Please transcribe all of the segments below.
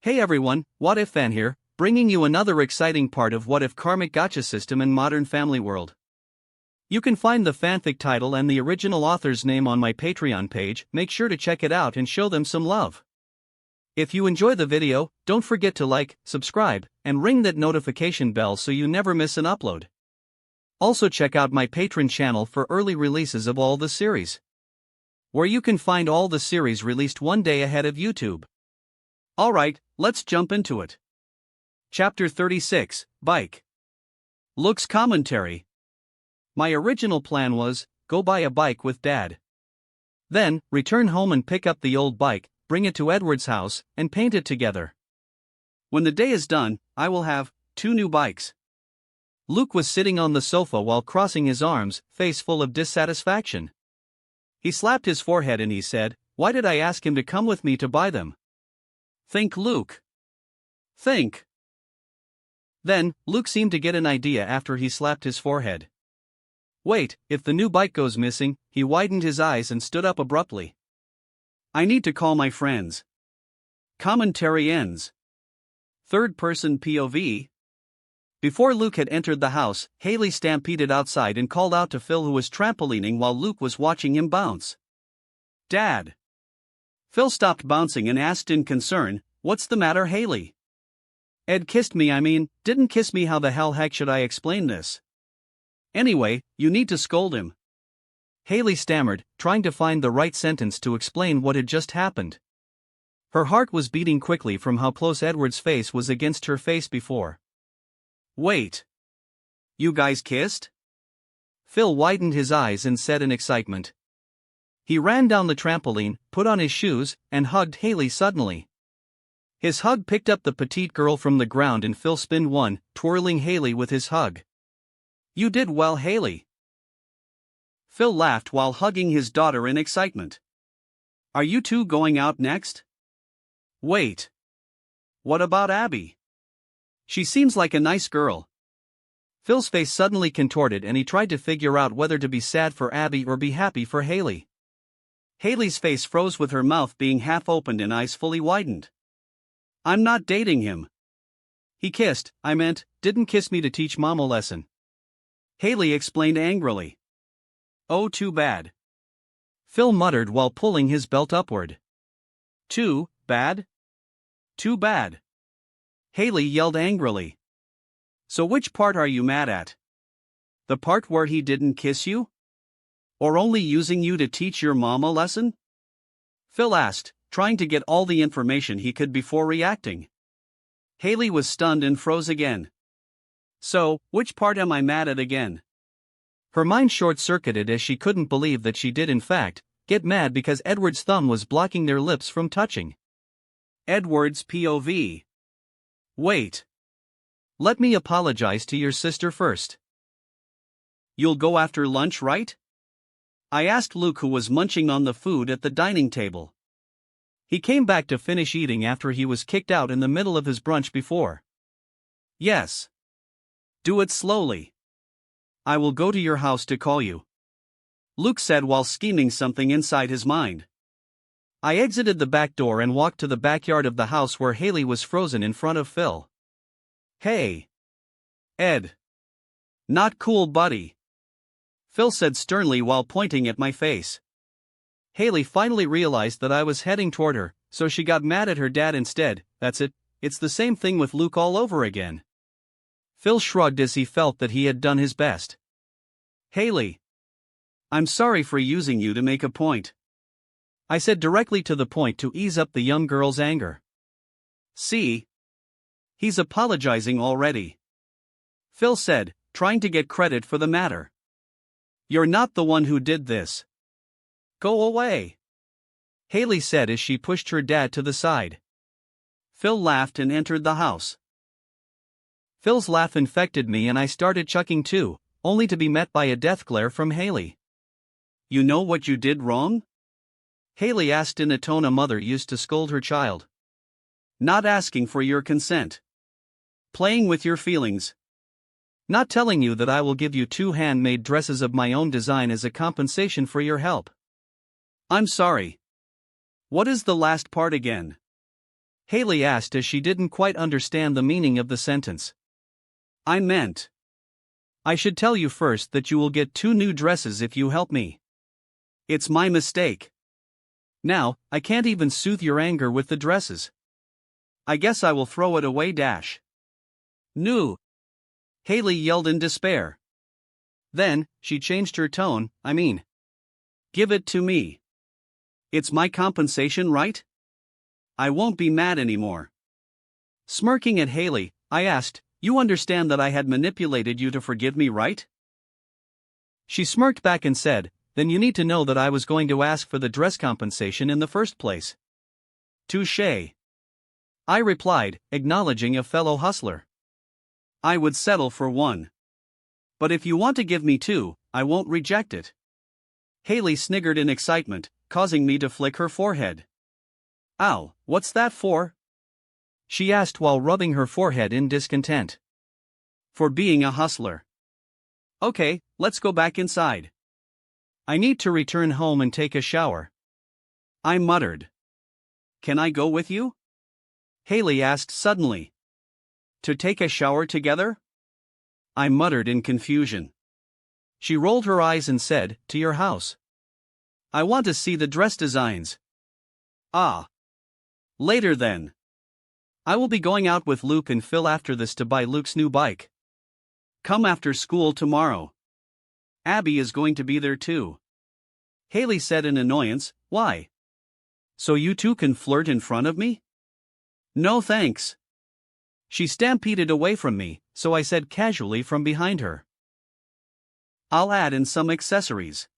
Hey everyone, What If Fan here, bringing you another exciting part of What If Karmic Gacha system in Modern Family World. You can find the fanfic title and the original author's name on my Patreon page. Make sure to check it out and show them some love. If you enjoy the video, don't forget to like, subscribe, and ring that notification bell so you never miss an upload. Also check out my Patreon channel for early releases of all the series, where you can find all the series released one day ahead of YouTube. Alright, let's jump into it. Chapter 36, Bike. Luke's commentary. My original plan was, go buy a bike with Dad. Then, return home and pick up the old bike, bring it to Edward's house, and paint it together. When the day is done, I will have 2 new bikes. Luke was sitting on the sofa while crossing his arms, face full of dissatisfaction. He slapped his forehead and he said, "Why did I ask him to come with me to buy them?" Think, Luke. Think. Then, Luke seemed to get an idea after he slapped his forehead. Wait, if the new bike goes missing, he widened his eyes and stood up abruptly. I need to call my friends. Commentary ends. Third person POV. Before Luke had entered the house, Haley stampeded outside and called out to Phil, who was trampolining while Luke was watching him bounce. Dad. Phil stopped bouncing and asked in concern, "What's the matter, Haley?" Ed kissed me. Didn't kiss me. How the heck should I explain this? Anyway, you need to scold him. Haley stammered, trying to find the right sentence to explain what had just happened. Her heart was beating quickly from how close Edward's face was against her face before. Wait. You guys kissed? Phil widened his eyes and said in excitement. He ran down the trampoline, put on his shoes, and hugged Haley suddenly. His hug picked up the petite girl from the ground and Phil spinned one, twirling Haley with his hug. You did well, Haley. Phil laughed while hugging his daughter in excitement. Are you two going out next? Wait. What about Abby? She seems like a nice girl. Phil's face suddenly contorted and he tried to figure out whether to be sad for Abby or be happy for Haley. Haley's face froze with her mouth being half opened and eyes fully widened. I'm not dating him. He kissed, didn't kiss me to teach Mom a lesson. Haley explained angrily. Oh, too bad. Phil muttered while pulling his belt upward. Too bad? Too bad. Haley yelled angrily. So which part are you mad at? The part where he didn't kiss you? Or only using you to teach your mom a lesson? Phil asked, trying to get all the information he could before reacting. Haley was stunned and froze again. So, which part am I mad at again? Her mind short-circuited as she couldn't believe that she did in fact get mad because Edward's thumb was blocking their lips from touching. Edward's POV. Wait. Let me apologize to your sister first. You'll go after lunch, right? I asked Luke, who was munching on the food at the dining table. He came back to finish eating after he was kicked out in the middle of his brunch before. Yes. Do it slowly. I will go to your house to call you, Luke said while scheming something inside his mind. I exited the back door and walked to the backyard of the house where Haley was frozen in front of Phil. Hey. Ed. Not cool, buddy. Phil said sternly while pointing at my face. Haley finally realized that I was heading toward her, so she got mad at her dad instead. That's it, it's the same thing with Luke all over again. Phil shrugged as he felt that he had done his best. Haley. I'm sorry for using you to make a point. I said directly to the point to ease up the young girl's anger. See? He's apologizing already. Phil said, trying to get credit for the matter. You're not the one who did this. Go away. Haley said as she pushed her dad to the side. Phil laughed and entered the house. Phil's laugh infected me and I started chuckling too, only to be met by a death glare from Haley. You know what you did wrong? Haley asked in a tone a mother used to scold her child. Not asking for your consent. Playing with your feelings. Not telling you that I will give you 2 handmade dresses of my own design as a compensation for your help. I'm sorry. What is the last part again? Haley asked as she didn't quite understand the meaning of the sentence. I meant, I should tell you first that you will get 2 new dresses if you help me. It's my mistake. Now, I can't even soothe your anger with the dresses. I guess I will throw it away. No. Haley yelled in despair. Then, she changed her tone. Give it to me. It's my compensation, right? I won't be mad anymore. Smirking at Haley, I asked, you understand that I had manipulated you to forgive me, right? She smirked back and said, then you need to know that I was going to ask for the dress compensation in the first place. Touché. I replied, acknowledging a fellow hustler. I would settle for 1. But if you want to give me 2, I won't reject it. Haley sniggered in excitement, causing me to flick her forehead. Ow, what's that for? She asked while rubbing her forehead in discontent. For being a hustler. Okay, let's go back inside. I need to return home and take a shower. I muttered. Can I go with you? Haley asked suddenly. To take a shower together? I muttered in confusion. She rolled her eyes and said, to your house. I want to see the dress designs. Ah. Later then. I will be going out with Luke and Phil after this to buy Luke's new bike. Come after school tomorrow. Abby is going to be there too. Haley said in annoyance, why? So you two can flirt in front of me? No thanks. She stampeded away from me, so I said casually from behind her. I'll add in some accessories.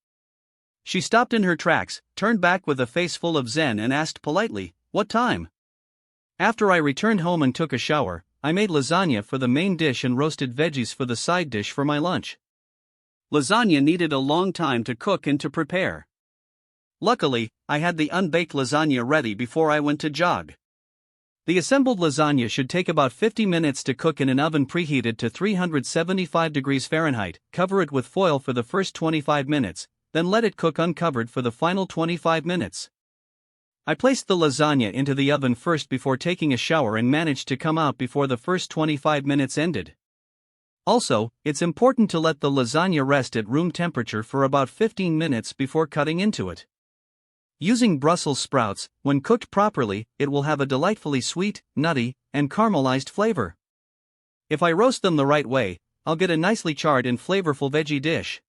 She stopped in her tracks, turned back with a face full of zen and asked politely, what time? After I returned home and took a shower, I made lasagna for the main dish and roasted veggies for the side dish for my lunch. Lasagna needed a long time to cook and to prepare. Luckily, I had the unbaked lasagna ready before I went to jog. The assembled lasagna should take about 50 minutes to cook in an oven preheated to 375 degrees Fahrenheit. Cover it with foil for the first 25 minutes, then let it cook uncovered for the final 25 minutes. I placed the lasagna into the oven first before taking a shower and managed to come out before the first 25 minutes ended. Also, it's important to let the lasagna rest at room temperature for about 15 minutes before cutting into it. Using Brussels sprouts, when cooked properly, it will have a delightfully sweet, nutty, and caramelized flavor. If I roast them the right way, I'll get a nicely charred and flavorful veggie dish.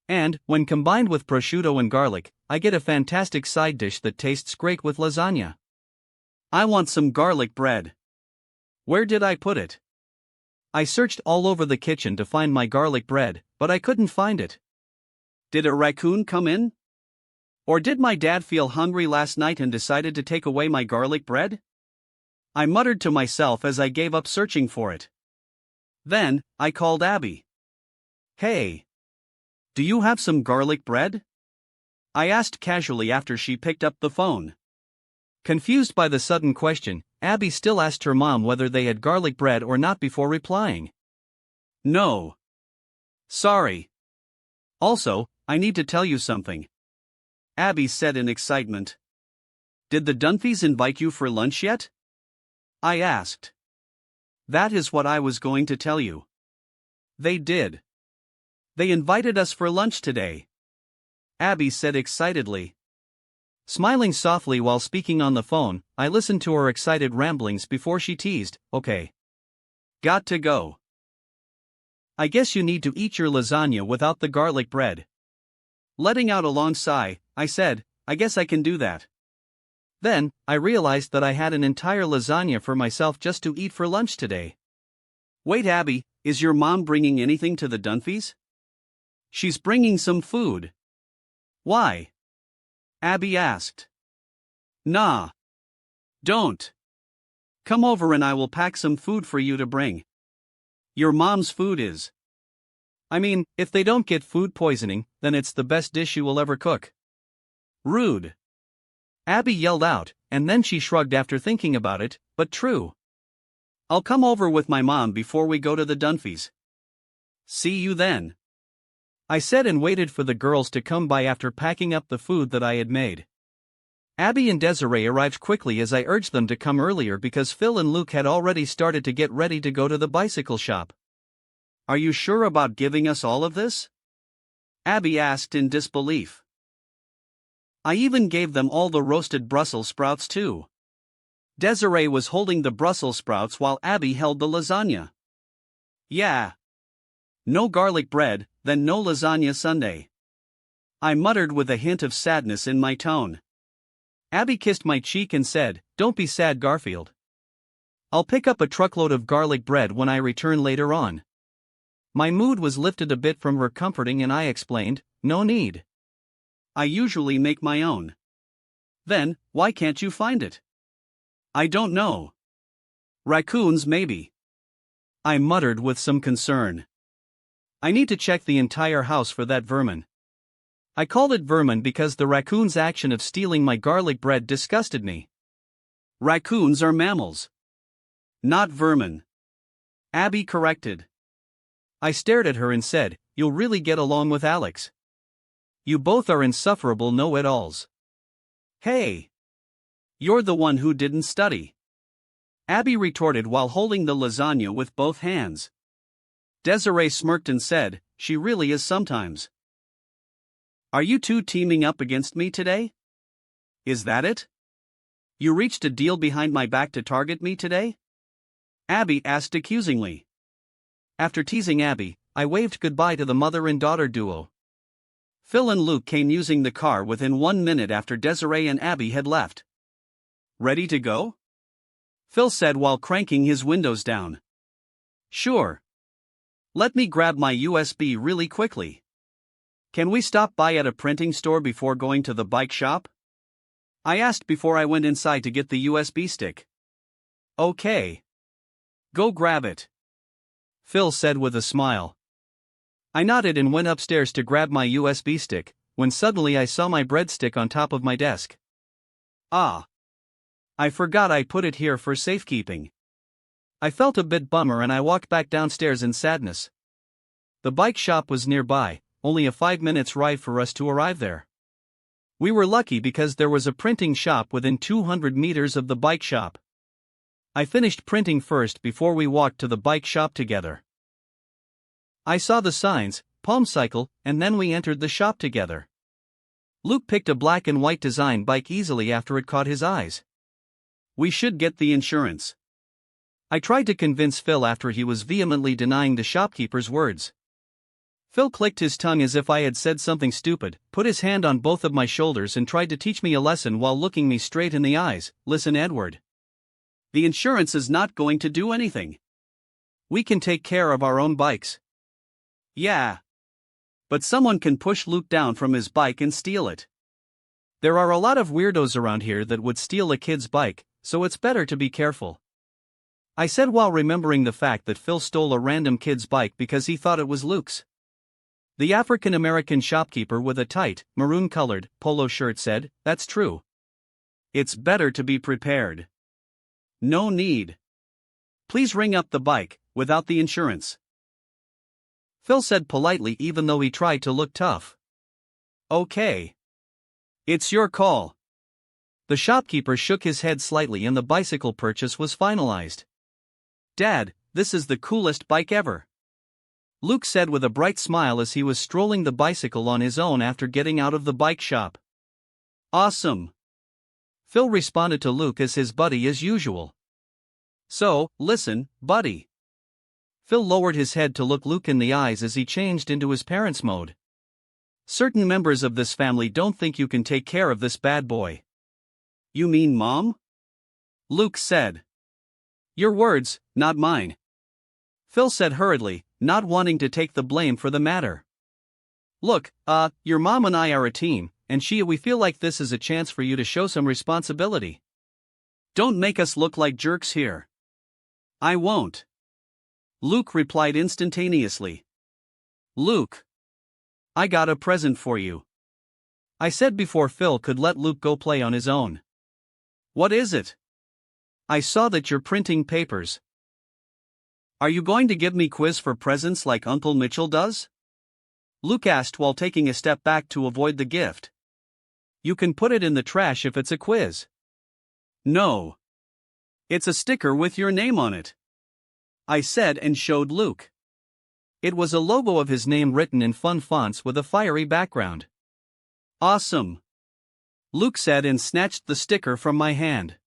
And, when combined with prosciutto and garlic, I get a fantastic side dish that tastes great with lasagna. I want some garlic bread. Where did I put it? I searched all over the kitchen to find my garlic bread, but I couldn't find it. Did a raccoon come in? Or did my dad feel hungry last night and decided to take away my garlic bread? I muttered to myself as I gave up searching for it. Then, I called Abby. Hey. Do you have some garlic bread? I asked casually after she picked up the phone. Confused by the sudden question, Abby still asked her mom whether they had garlic bread or not before replying. No. Sorry. Also, I need to tell you something. Abby said in excitement. Did the Dunphys invite you for lunch yet? I asked. That is what I was going to tell you. They did. They invited us for lunch today. Abby said excitedly. Smiling softly while speaking on the phone, I listened to her excited ramblings before she teased, okay. Got to go. I guess you need to eat your lasagna without the garlic bread. Letting out a long sigh, I said, I guess I can do that. Then, I realized that I had an entire lasagna for myself just to eat for lunch today. Wait, Abby, is your mom bringing anything to the Dunphys? She's bringing some food. Why? Abby asked. Nah. Don't. Come over and I will pack some food for you to bring. Your mom's food is. I mean, if they don't get food poisoning, then it's the best dish you will ever cook. Rude. Abby yelled out, and then she shrugged after thinking about it, but true. I'll come over with my mom before we go to the Dunphys. See you then. I said and waited for the girls to come by after packing up the food that I had made. Abby and Desiree arrived quickly as I urged them to come earlier because Phil and Luke had already started to get ready to go to the bicycle shop. "Are you sure about giving us all of this?" Abby asked in disbelief. "I even gave them all the roasted Brussels sprouts too." Desiree was holding the Brussels sprouts while Abby held the lasagna. "Yeah. No garlic bread, then no lasagna sundae," I muttered with a hint of sadness in my tone. Abby kissed my cheek and said, "Don't be sad, Garfield. I'll pick up a truckload of garlic bread when I return later on." My mood was lifted a bit from her comforting and I explained, "No need. I usually make my own." "Then, why can't you find it?" "I don't know. Raccoons maybe," I muttered with some concern. "I need to check the entire house for that vermin." I called it vermin because the raccoon's action of stealing my garlic bread disgusted me. "Raccoons are mammals, not vermin," Abby corrected. I stared at her and said, "You'll really get along with Alex. You both are insufferable know-it-alls." "Hey! You're the one who didn't study," Abby retorted while holding the lasagna with both hands. Desiree smirked and said, "She really is sometimes." "Are you two teaming up against me today? Is that it? You reached a deal behind my back to target me today?" Abby asked accusingly. After teasing Abby, I waved goodbye to the mother and daughter duo. Phil and Luke came using the car within 1 minute after Desiree and Abby had left. "Ready to go?" Phil said while cranking his windows down. "Sure. Let me grab my USB really quickly. Can we stop by at a printing store before going to the bike shop?" I asked before I went inside to get the USB stick. "Okay. Go grab it," Phil said with a smile. I nodded and went upstairs to grab my USB stick, when suddenly I saw my breadstick on top of my desk. Ah! I forgot I put it here for safekeeping. I felt a bit bummer and I walked back downstairs in sadness. The bike shop was nearby, only a 5 minutes ride for us to arrive there. We were lucky because there was a printing shop within 200 meters of the bike shop. I finished printing first before we walked to the bike shop together. I saw the signs, Palm Cycle, and then we entered the shop together. Luke picked a black and white design bike easily after it caught his eyes. "We should get the insurance," I tried to convince Phil after he was vehemently denying the shopkeeper's words. Phil clicked his tongue as if I had said something stupid, put his hand on both of my shoulders and tried to teach me a lesson while looking me straight in the eyes. "Listen, Edward. The insurance is not going to do anything. We can take care of our own bikes." "Yeah. But someone can push Luke down from his bike and steal it. There are a lot of weirdos around here that would steal a kid's bike, so it's better to be careful," I said while remembering the fact that Phil stole a random kid's bike because he thought it was Luke's. The African-American shopkeeper with a tight, maroon-colored, polo shirt said, "That's true. It's better to be prepared. No need. Please ring up the bike, without the insurance," Phil said politely even though he tried to look tough. "Okay. It's your call." The shopkeeper shook his head slightly and the bicycle purchase was finalized. "Dad, this is the coolest bike ever," Luke said with a bright smile as he was strolling the bicycle on his own after getting out of the bike shop. "Awesome," Phil responded to Luke as his buddy as usual. "So, listen, buddy." Phil lowered his head to look Luke in the eyes as he changed into his parents' mode. "Certain members of this family don't think you can take care of this bad boy." "You mean Mom?" Luke said. "Your words, not mine," Phil said hurriedly, not wanting to take the blame for the matter. "Look, your mom and I are a team, and we feel like this is a chance for you to show some responsibility. Don't make us look like jerks here." "I won't," Luke replied instantaneously. "Luke, I got a present for you," I said before Phil could let Luke go play on his own. "What is it?" "I saw that you're printing papers. Are you going to give me quiz for presents like Uncle Mitchell does?" Luke asked while taking a step back to avoid the gift. You can put it in the trash if it's a quiz. No. It's a sticker with your name on it, I said and showed Luke. It was a logo of his name written in fun fonts with a fiery background. Awesome, Luke said and snatched the sticker from my hand.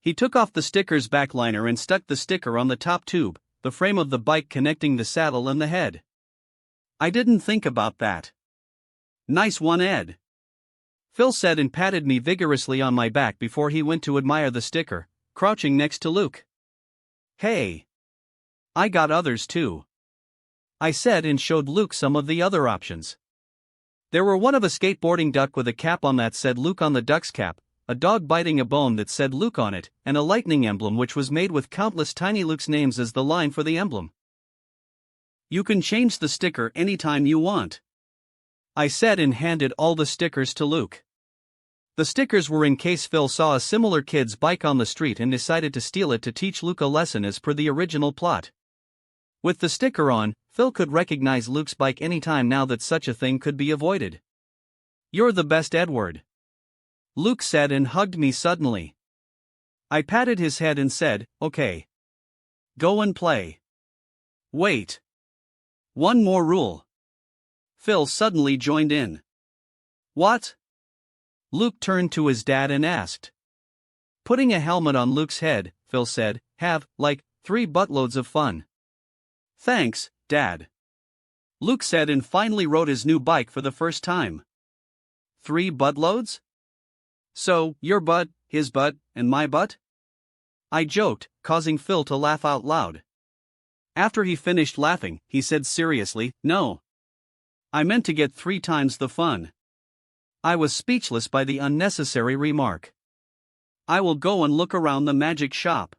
He took off the sticker's backliner and stuck the sticker on the top tube, the frame of the bike connecting the saddle and the head. I didn't think about that. Nice one, Ed, Phil said and patted me vigorously on my back before he went to admire the sticker, crouching next to Luke. Hey, I got others too, I said and showed Luke some of the other options. There were one of a skateboarding duck with a cap on that said Luke on the duck's cap, a dog biting a bone that said Luke on it, and a lightning emblem which was made with countless tiny Luke's names as the line for the emblem. You can change the sticker anytime you want, I said and handed all the stickers to Luke. The stickers were in case Phil saw a similar kid's bike on the street and decided to steal it to teach Luke a lesson as per the original plot. With the sticker on, Phil could recognize Luke's bike anytime now that such a thing could be avoided. You're the best, Edward, Luke said and hugged me suddenly. I patted his head and said, okay. Go and play. Wait. One more rule. Phil suddenly joined in. What? Luke turned to his dad and asked. Putting a helmet on Luke's head, Phil said, have, 3 buttloads of fun. Thanks, Dad, Luke said and finally rode his new bike for the first time. 3 buttloads? So, your butt, his butt, and my butt? I joked, causing Phil to laugh out loud. After he finished laughing, he said seriously, no. I meant to get 3 times the fun. I was speechless by the unnecessary remark. I will go and look around the magic shop.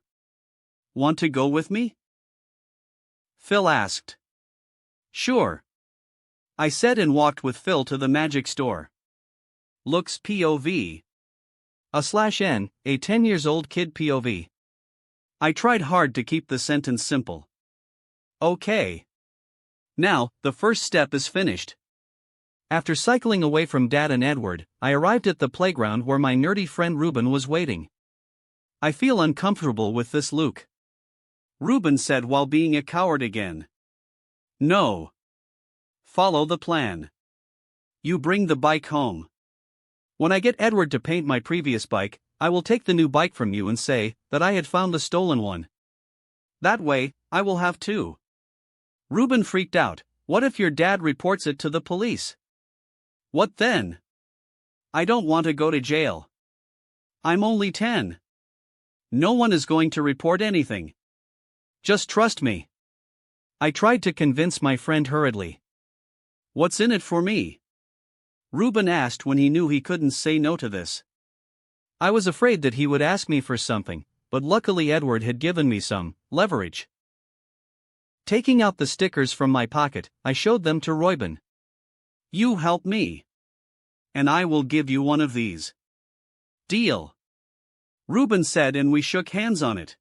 Want to go with me? Phil asked. Sure, I said and walked with Phil to the magic store. Looks POV. /N, a 10 years old kid POV. I tried hard to keep the sentence simple. Okay. Now, the first step is finished. After cycling away from Dad and Edward, I arrived at the playground where my nerdy friend Ruben was waiting. I feel uncomfortable with this, Luke, Ruben said while being a coward again. No. Follow the plan. You bring the bike home. When I get Edward to paint my previous bike, I will take the new bike from you and say that I had found the stolen one. That way, I will have 2. Ruben freaked out. What if your dad reports it to the police? What then? I don't want to go to jail. I'm only 10. No one is going to report anything. Just trust me. I tried to convince my friend hurriedly. What's in it for me? Ruben asked when he knew he couldn't say no to this. I was afraid that he would ask me for something, but luckily Edward had given me some leverage. Taking out the stickers from my pocket, I showed them to Ruben. You help me, and I will give you one of these. Deal, Ruben said, and we shook hands on it.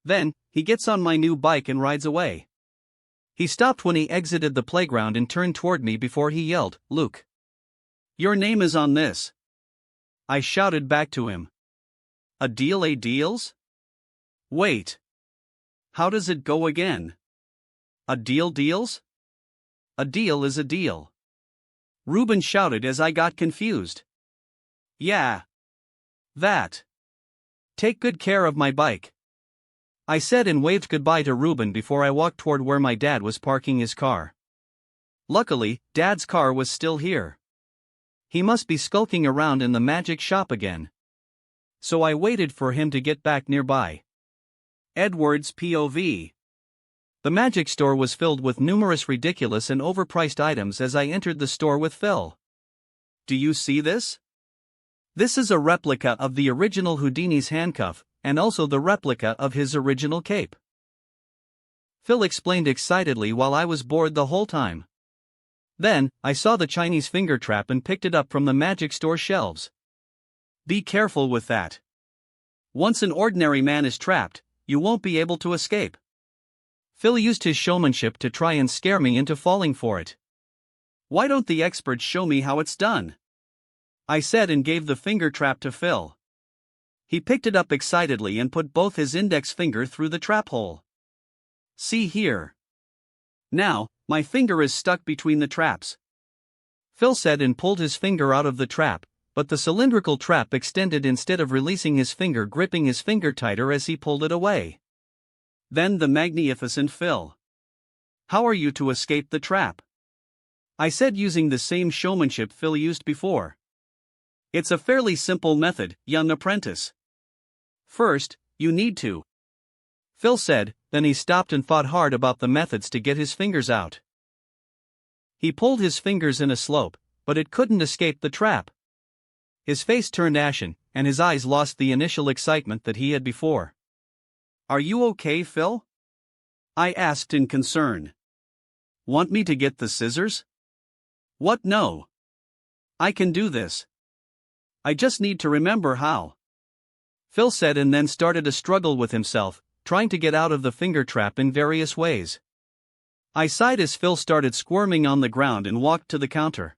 Then, he gets on my new bike and rides away. He stopped when he exited the playground and turned toward me before he yelled, Luke, your name is on this. I shouted back to him. A deal, a deals? Wait. How does it go again? A deal deals? A deal is a deal, Ruben shouted as I got confused. Yeah. That. Take good care of my bike, I said and waved goodbye to Ruben before I walked toward where my dad was parking his car. Luckily, Dad's car was still here. He must be skulking around in the magic shop again. So I waited for him to get back nearby. Edward's POV. The magic store was filled with numerous ridiculous and overpriced items as I entered the store with Phil. Do you see this? This is a replica of the original Houdini's handcuff, and also the replica of his original cape. Phil explained excitedly while I was bored the whole time. Then, I saw the Chinese finger trap and picked it up from the magic store shelves. Be careful with that. Once an ordinary man is trapped, you won't be able to escape. Phil used his showmanship to try and scare me into falling for it. Why don't the experts show me how it's done? I said and gave the finger trap to Phil. He picked it up excitedly and put both his index finger through the trap hole. See here. Now, my finger is stuck between the traps. Phil said and pulled his finger out of the trap, but the cylindrical trap extended instead of releasing his finger, gripping his finger tighter as he pulled it away. Then the magnificent Phil. How are you to escape the trap? I said, using the same showmanship Phil used before. It's a fairly simple method, young apprentice. First, you need to. Phil said, then he stopped and thought hard about the methods to get his fingers out. He pulled his fingers in a slope, but it couldn't escape the trap. His face turned ashen, and his eyes lost the initial excitement that he had before. Are you okay, Phil? I asked in concern. Want me to get the scissors? What? No. I can do this. I just need to remember how. Phil said and then started a struggle with himself, trying to get out of the finger trap in various ways. I sighed as Phil started squirming on the ground and walked to the counter.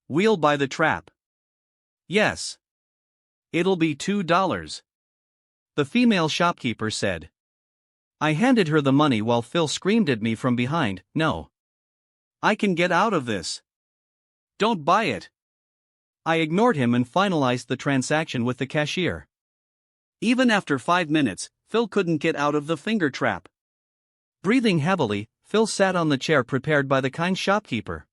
We'll buy the trap. Yes. It'll be $2. The female shopkeeper said. I handed her the money while Phil screamed at me from behind, no. I can get out of this. Don't buy it. I ignored him and finalized the transaction with the cashier. Even after 5 minutes, Phil couldn't get out of the finger trap. Breathing heavily, Phil sat on the chair prepared by the kind shopkeeper.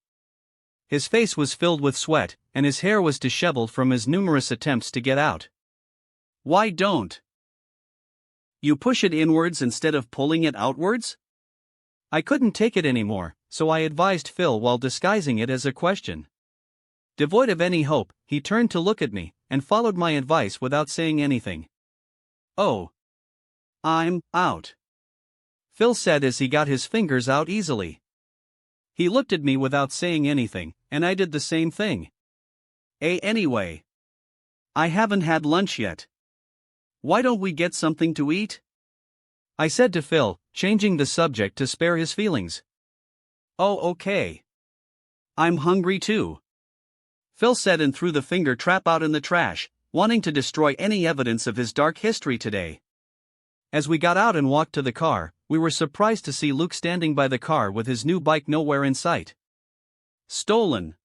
His face was filled with sweat, and his hair was disheveled from his numerous attempts to get out. Why don't you push it inwards instead of pulling it outwards? I couldn't take it anymore, so I advised Phil while disguising it as a question. Devoid of any hope, he turned to look at me, and followed my advice without saying anything. Oh. I'm out. Phil said as he got his fingers out easily. He looked at me without saying anything, and I did the same thing. Anyway. I haven't had lunch yet. Why don't we get something to eat? I said to Phil, changing the subject to spare his feelings. Oh, okay. I'm hungry too. Phil said and threw the finger trap out in the trash, wanting to destroy any evidence of his dark history today. As we got out and walked to the car, we were surprised to see Luke standing by the car with his new bike nowhere in sight. Stolen.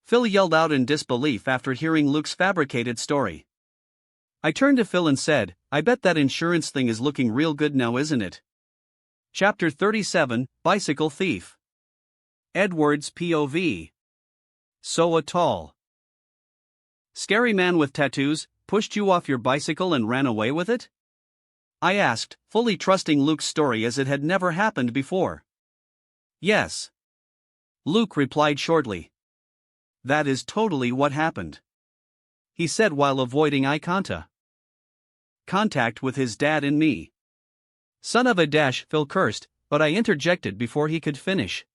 Phil yelled out in disbelief after hearing Luke's fabricated story. I turned to Phil and said, I bet that insurance thing is looking real good now, isn't it? Chapter 37, Bicycle Thief. Edward's POV. So a tall, scary man with tattoos pushed you off your bicycle and ran away with it? I asked, fully trusting Luke's story as it had never happened before. Yes. Luke replied shortly. That is totally what happened. He said while avoiding eye contact with his dad and me. Son of a dash, Phil cursed, but I interjected before he could finish.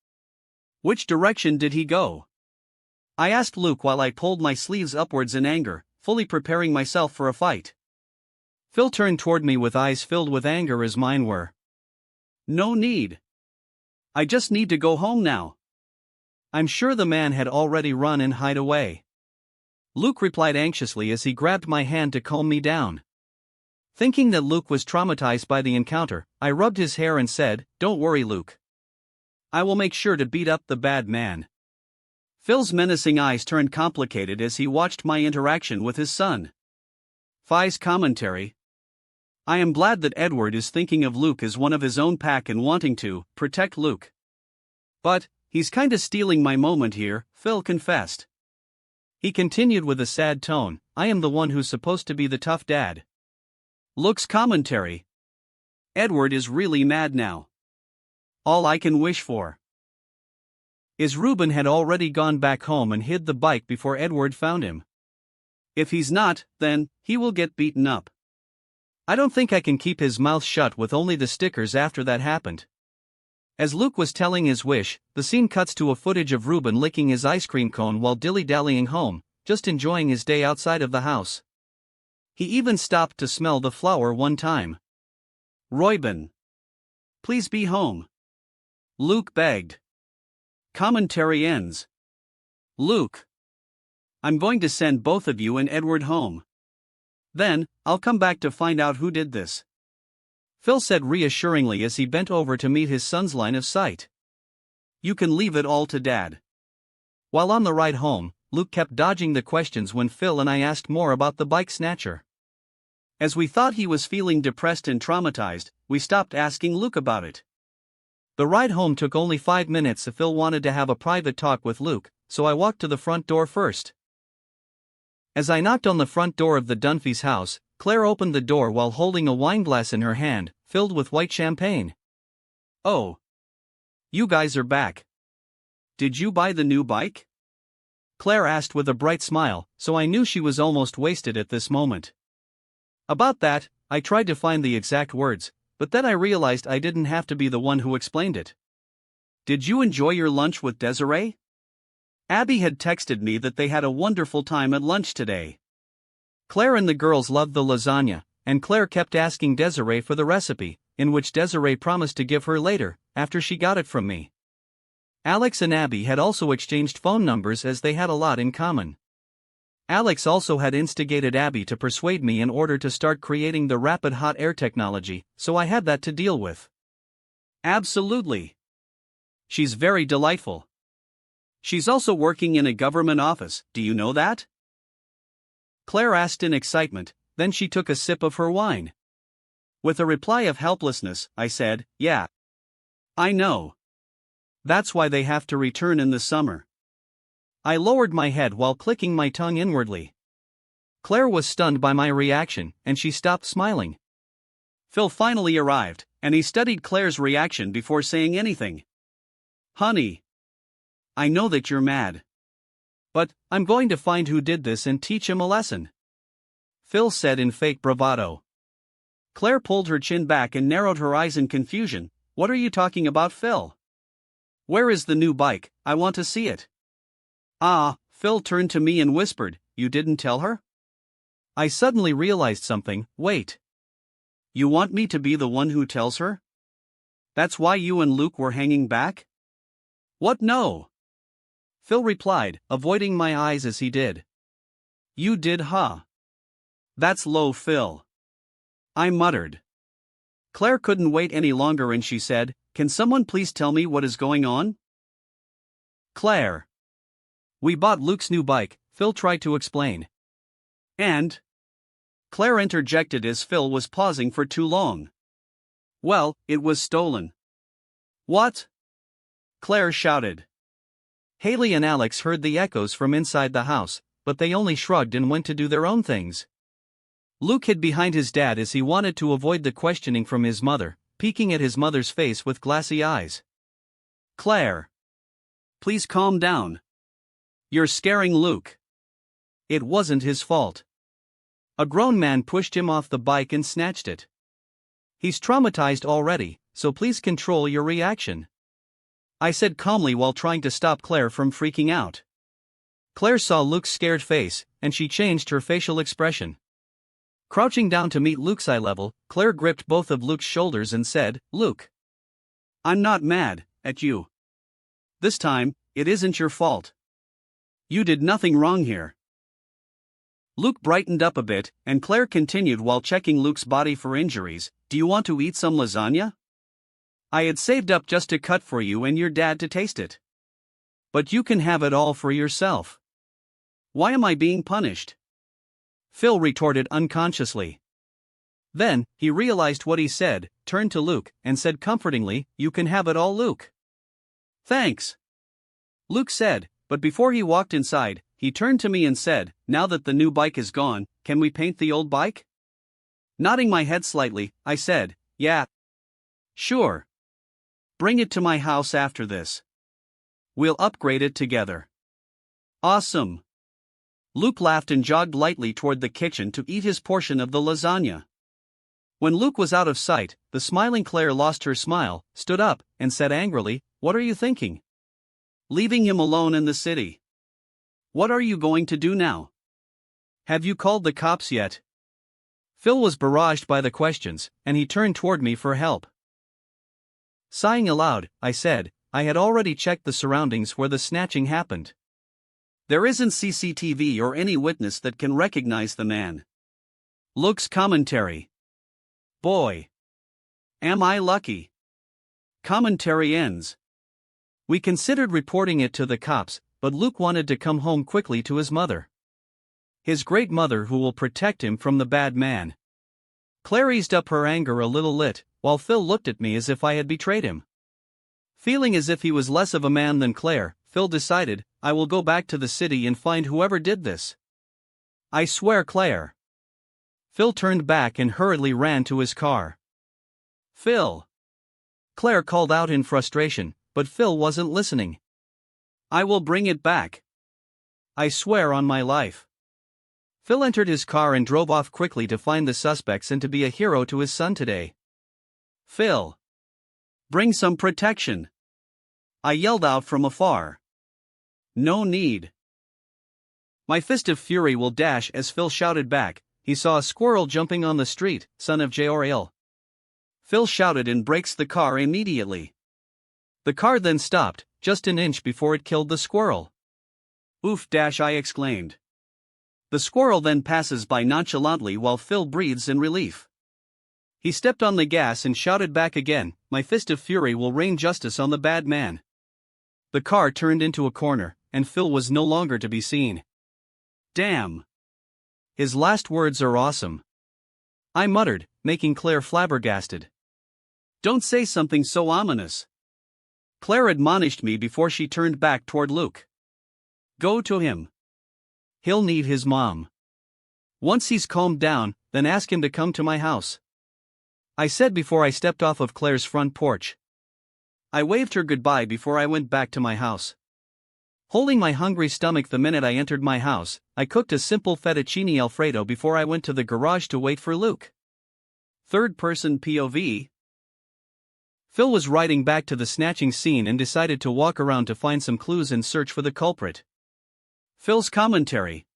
Which direction did he go? I asked Luke while I pulled my sleeves upwards in anger, fully preparing myself for a fight. Phil turned toward me with eyes filled with anger as mine were. No need. I just need to go home now. I'm sure the man had already run and hide away. Luke replied anxiously as he grabbed my hand to calm me down. Thinking that Luke was traumatized by the encounter, I rubbed his hair and said, Don't worry, Luke. I will make sure to beat up the bad man. Phil's menacing eyes turned complicated as he watched my interaction with his son. Phi's commentary. I am glad that Edward is thinking of Luke as one of his own pack and wanting to protect Luke. But he's kinda stealing my moment here, Phil confessed. He continued with a sad tone, I am the one who's supposed to be the tough dad. Luke's commentary. Edward is really mad now. All I can wish for is Reuben had already gone back home and hid the bike before Edward found him. If he's not, then he will get beaten up. I don't think I can keep his mouth shut with only the stickers after that happened. As Luke was telling his wish, the scene cuts to a footage of Reuben licking his ice cream cone while dilly-dallying home, just enjoying his day outside of the house. He even stopped to smell the flower one time. Reuben, please be home. Luke begged. Commentary ends. Luke, I'm going to send both of you and Edward home. Then, I'll come back to find out who did this," Phil said reassuringly as he bent over to meet his son's line of sight. "You can leave it all to Dad." While on the ride home, Luke kept dodging the questions when Phil and I asked more about the bike snatcher. As we thought he was feeling depressed and traumatized, we stopped asking Luke about it. The ride home took only 5 minutes. Phil wanted to have a private talk with Luke, so I walked to the front door first. As I knocked on the front door of the Dunphys' house, Claire opened the door while holding a wine glass in her hand, filled with white champagne. "Oh. You guys are back. Did you buy the new bike?" Claire asked with a bright smile, so I knew she was almost wasted at this moment. "About that," I tried to find the exact words, but then I realized I didn't have to be the one who explained it. "Did you enjoy your lunch with Desiree?" Abby had texted me that they had a wonderful time at lunch today. Claire and the girls loved the lasagna, and Claire kept asking Desiree for the recipe, in which Desiree promised to give her later, after she got it from me. Alex and Abby had also exchanged phone numbers as they had a lot in common. Alex also had instigated Abby to persuade me in order to start creating the rapid hot air technology, so I had that to deal with. "Absolutely. She's very delightful. She's also working in a government office, do you know that?" Claire asked in excitement, then she took a sip of her wine. With a reply of helplessness, I said, "Yeah. I know. That's why they have to return in the summer." I lowered my head while clicking my tongue inwardly. Claire was stunned by my reaction, and she stopped smiling. Phil finally arrived, and he studied Claire's reaction before saying anything. "Honey, I know that you're mad. But I'm going to find who did this and teach him a lesson," Phil said in fake bravado. Claire pulled her chin back and narrowed her eyes in confusion. "What are you talking about, Phil? Where is the new bike? I want to see it." "Ah," Phil turned to me and whispered, "You didn't tell her?" I suddenly realized something. Wait. You want me to be the one who tells her? That's why you and Luke were hanging back? What? No. Phil replied, avoiding my eyes as he did. You did, huh? That's low, Phil. I muttered. Claire couldn't wait any longer and she said, "Can someone please tell me what is going on?" Claire. We bought Luke's new bike, Phil tried to explain. And? Claire interjected as Phil was pausing for too long. Well, it was stolen. What? Claire shouted. Haley and Alex heard the echoes from inside the house, but they only shrugged and went to do their own things. Luke hid behind his dad as he wanted to avoid the questioning from his mother, peeking at his mother's face with glassy eyes. Claire. Please calm down. You're scaring Luke. It wasn't his fault. A grown man pushed him off the bike and snatched it. He's traumatized already, so please control your reaction, I said calmly while trying to stop Claire from freaking out. Claire saw Luke's scared face, and she changed her facial expression. Crouching down to meet Luke's eye level, Claire gripped both of Luke's shoulders and said, "Luke, I'm not mad at you. This time, it isn't your fault. You did nothing wrong here." Luke brightened up a bit, and Claire continued while checking Luke's body for injuries, "Do you want to eat some lasagna? I had saved up just to cut for you and your dad to taste it. But you can have it all for yourself. Why am I being punished?" Phil retorted unconsciously. Then, he realized what he said, turned to Luke, and said comfortingly, "You can have it all, Luke." Thanks, Luke said, but before he walked inside, he turned to me and said, "Now that the new bike is gone, can we paint the old bike?" Nodding my head slightly, I said, "Yeah. Sure. Bring it to my house after this. We'll upgrade it together." Awesome. Luke laughed and jogged lightly toward the kitchen to eat his portion of the lasagna. When Luke was out of sight, the smiling Claire lost her smile, stood up, and said angrily, "What are you thinking? Leaving him alone in the city. What are you going to do now? Have you called the cops yet?" Phil was barraged by the questions, and he turned toward me for help. Sighing aloud, I said, I had already checked the surroundings where the snatching happened. There isn't CCTV or any witness that can recognize the man. Luke's commentary. Boy. Am I lucky. Commentary ends. We considered reporting it to the cops, but Luke wanted to come home quickly to his mother. His great mother who will protect him from the bad man. Claire eased up her anger a little while Phil looked at me as if I had betrayed him. Feeling as if he was less of a man than Claire, Phil decided, I will go back to the city and find whoever did this. I swear, Claire. Phil turned back and hurriedly ran to his car. Phil. Claire called out in frustration, but Phil wasn't listening. I will bring it back. I swear on my life. Phil entered his car and drove off quickly to find the suspects and to be a hero to his son today. Phil. Bring some protection. I yelled out from afar. No need. My fist of fury will dash as Phil shouted back, he saw a squirrel jumping on the street, son of Jor-Il. Phil shouted and brakes the car immediately. The car then stopped, just an inch before it killed the squirrel. Oof! I exclaimed. The squirrel then passes by nonchalantly while Phil breathes in relief. He stepped on the gas and shouted back again, my fist of fury will rain justice on the bad man. The car turned into a corner, and Phil was no longer to be seen. Damn. His last words are awesome. I muttered, making Claire flabbergasted. Don't say something so ominous. Claire admonished me before she turned back toward Luke. Go to him. He'll need his mom. Once he's calmed down, then ask him to come to my house. I said before I stepped off of Claire's front porch. I waved her goodbye before I went back to my house. Holding my hungry stomach the minute I entered my house, I cooked a simple fettuccine Alfredo before I went to the garage to wait for Luke. Third-person POV. Phil was riding back to the snatching scene and decided to walk around to find some clues and search for the culprit. Phil's commentary.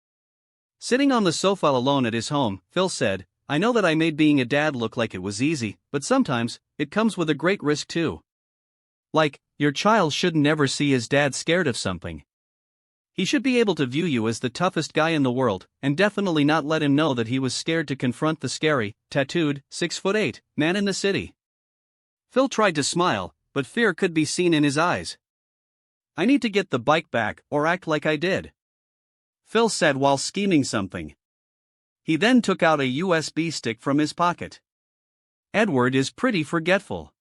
Sitting on the sofa alone at his home, Phil said, I know that I made being a dad look like it was easy, but sometimes, it comes with a great risk too. Like, your child shouldn't ever see his dad scared of something. He should be able to view you as the toughest guy in the world, and definitely not let him know that he was scared to confront the scary, tattooed, 6'8" man in the city. Phil tried to smile, but fear could be seen in his eyes. I need to get the bike back or act like I did, Phil said while scheming something. He then took out a USB stick from his pocket. Edward is pretty forgetful.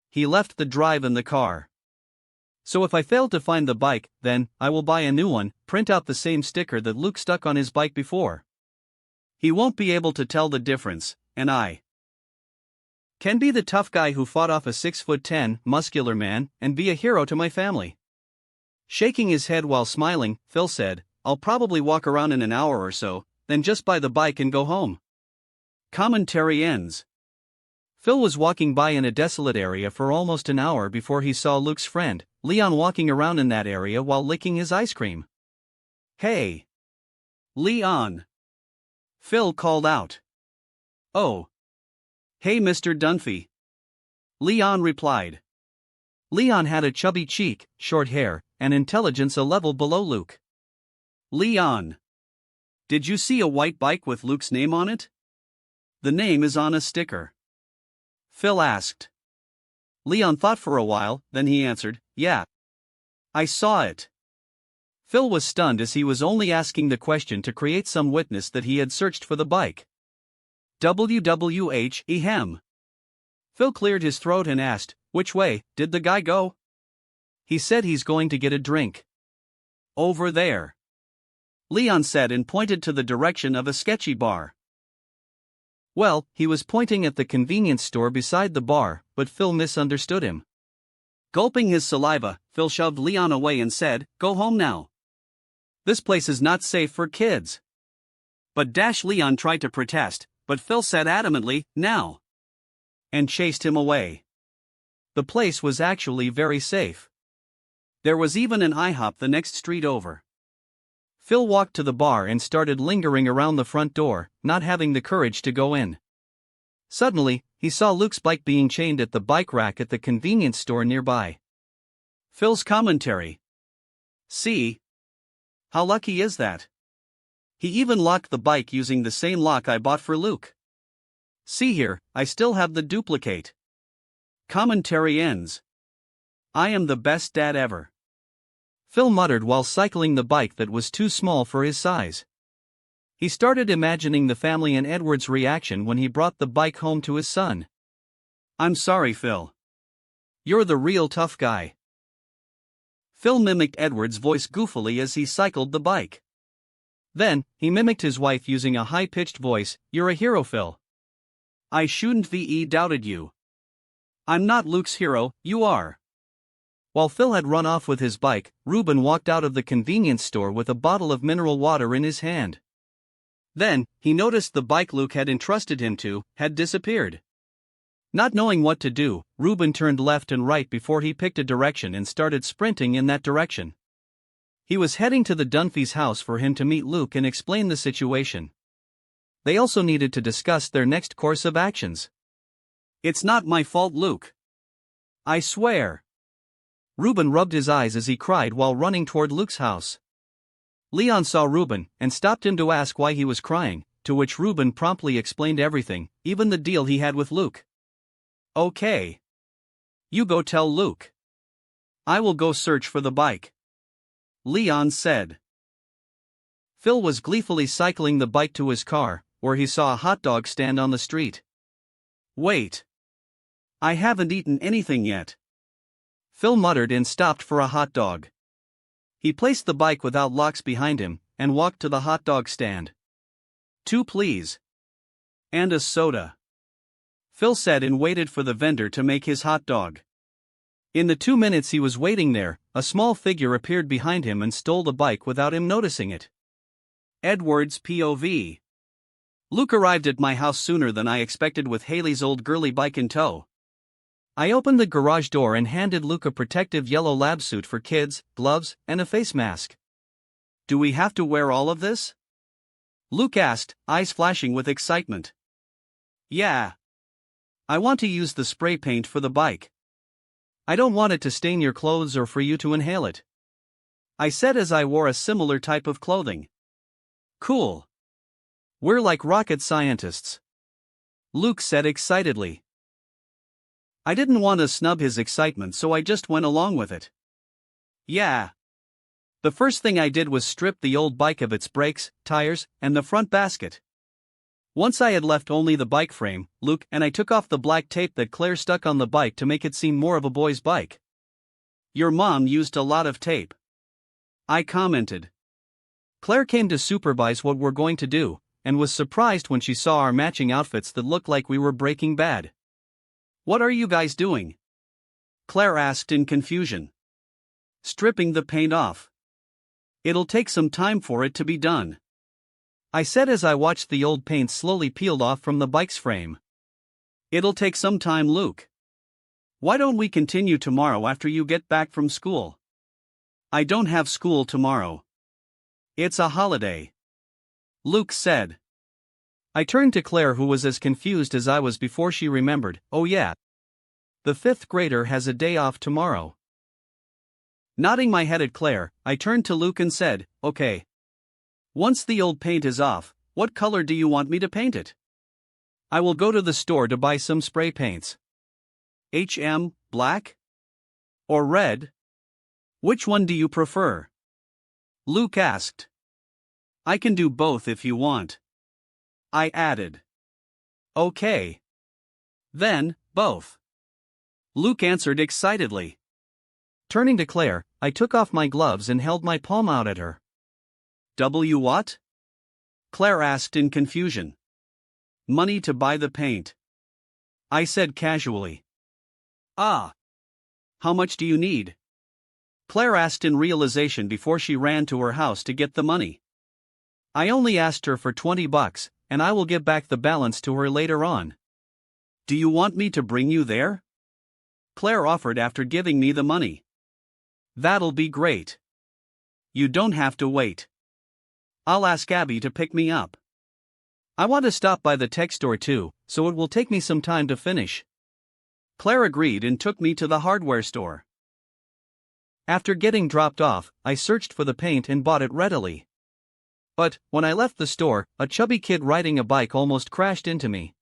He left the drive in the car. So if I fail to find the bike, then I will buy a new one, print out the same sticker that Luke stuck on his bike before. He won't be able to tell the difference, and I can be the tough guy who fought off a 6'10" muscular man and be a hero to my family. Shaking his head while smiling, Phil said, I'll probably walk around in an hour or so, then just buy the bike and go home. Commentary ends. Phil was walking by in a desolate area for almost an hour before he saw Luke's friend, Leon, walking around in that area while licking his ice cream. Hey! Leon! Phil called out. Oh! Hey, Mr. Dunphy! Leon replied. Leon had a chubby cheek, short hair, and intelligence a level below Luke. Leon! Did you see a white bike with Luke's name on it? The name is on a sticker. Phil asked. Leon thought for a while, then he answered, yeah. I saw it. Phil was stunned as he was only asking the question to create some witness that he had searched for the bike. WWH. Phil cleared his throat and asked, which way did the guy go? He said he's going to get a drink. Over there. Leon said and pointed to the direction of a sketchy bar. Well, he was pointing at the convenience store beside the bar, but Phil misunderstood him. Gulping his saliva, Phil shoved Leon away and said, go home now. This place is not safe for kids. But Leon tried to protest, but Phil said adamantly, now. And chased him away. The place was actually very safe. There was even an IHOP the next street over. Phil walked to the bar and started lingering around the front door, not having the courage to go in. Suddenly, he saw Luke's bike being chained at the bike rack at the convenience store nearby. Phil's commentary. See How lucky is that? He even locked the bike using the same lock I bought for Luke. See here, I still have the duplicate. Commentary ends. I am the best dad ever. Phil muttered while cycling the bike that was too small for his size. He started imagining the family and Edward's reaction when he brought the bike home to his son. I'm sorry, Phil. You're the real tough guy. Phil mimicked Edward's voice goofily as he cycled the bike. Then, he mimicked his wife using a high-pitched voice. You're a hero, Phil. I shouldn't ve doubted you. I'm not Luke's hero, you are. While Phil had run off with his bike, Reuben walked out of the convenience store with a bottle of mineral water in his hand. Then, he noticed the bike Luke had entrusted him to had disappeared. Not knowing what to do, Reuben turned left and right before he picked a direction and started sprinting in that direction. He was heading to the Dunphys' house for him to meet Luke and explain the situation. They also needed to discuss their next course of actions. It's not my fault, Luke. I swear. Reuben rubbed his eyes as he cried while running toward Luke's house. Leon saw Reuben and stopped him to ask why he was crying, to which Reuben promptly explained everything, even the deal he had with Luke. Okay. You go tell Luke. I will go search for the bike. Leon said. Phil was gleefully cycling the bike to his car, where he saw a hot dog stand on the street. Wait. I haven't eaten anything yet. Phil muttered and stopped for a hot dog. He placed the bike without locks behind him and walked to the hot dog stand. 2 please. And a soda. Phil said and waited for the vendor to make his hot dog. In the 2 minutes he was waiting there, a small figure appeared behind him and stole the bike without him noticing it. Edward's POV. Luke arrived at my house sooner than I expected with Haley's old girly bike in tow. I opened the garage door and handed Luke a protective yellow lab suit for kids, gloves, and a face mask. Do we have to wear all of this? Luke asked, eyes flashing with excitement. Yeah. I want to use the spray paint for the bike. I don't want it to stain your clothes or for you to inhale it, I said as I wore a similar type of clothing. Cool. We're like rocket scientists, Luke said excitedly. I didn't want to snub his excitement, so I just went along with it. Yeah. The first thing I did was strip the old bike of its brakes, tires, and the front basket. Once I had left only the bike frame, Luke and I took off the black tape that Claire stuck on the bike to make it seem more of a boy's bike. Your mom used a lot of tape, I commented. Claire came to supervise what we're going to do, and was surprised when she saw our matching outfits that looked like we were Breaking Bad. What are you guys doing? Claire asked in confusion. Stripping the paint off. It'll take some time for it to be done, I said as I watched the old paint slowly peel off from the bike's frame. It'll take some time, Luke. Why don't we continue tomorrow after you get back from school? I don't have school tomorrow. It's a holiday, Luke said. I turned to Claire, who was as confused as I was before she remembered. Oh yeah. The 5th grader has a day off tomorrow. Nodding my head at Claire, I turned to Luke and said, okay. Once the old paint is off, what color do you want me to paint it? I will go to the store to buy some spray paints. Black? Or red? Which one do you prefer? Luke asked. I can do both if you want, I added. Okay. Then, both, Luke answered excitedly. Turning to Claire, I took off my gloves and held my palm out at her. What? Claire asked in confusion. Money to buy the paint, I said casually. Ah. How much do you need? Claire asked in realization before she ran to her house to get the money. I only asked her for $20, and I will give back the balance to her later on. Do you want me to bring you there? Claire offered after giving me the money. That'll be great. You don't have to wait. I'll ask Abby to pick me up. I want to stop by the tech store too, so it will take me some time to finish. Claire agreed and took me to the hardware store. After getting dropped off, I searched for the paint and bought it readily. But, when I left the store, a chubby kid riding a bike almost crashed into me.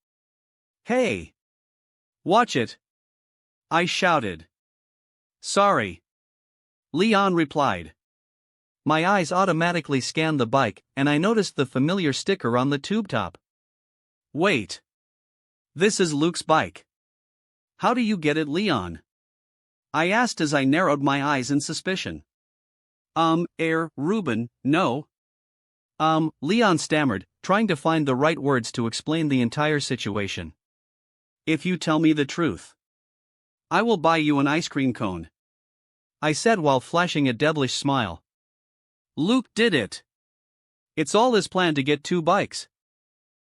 "Hey! Watch it!" I shouted. "Sorry," Leon replied. My eyes automatically scanned the bike, and I noticed the familiar sticker on the tube top. "Wait. This is Luke's bike. How do you get it, Leon?" I asked as I narrowed my eyes in suspicion. Ruben, no." Leon stammered, trying to find the right words to explain the entire situation. "If you tell me the truth, I will buy you an ice cream cone," I said while flashing a devilish smile. "Luke did it. It's all his plan to get 2 bikes."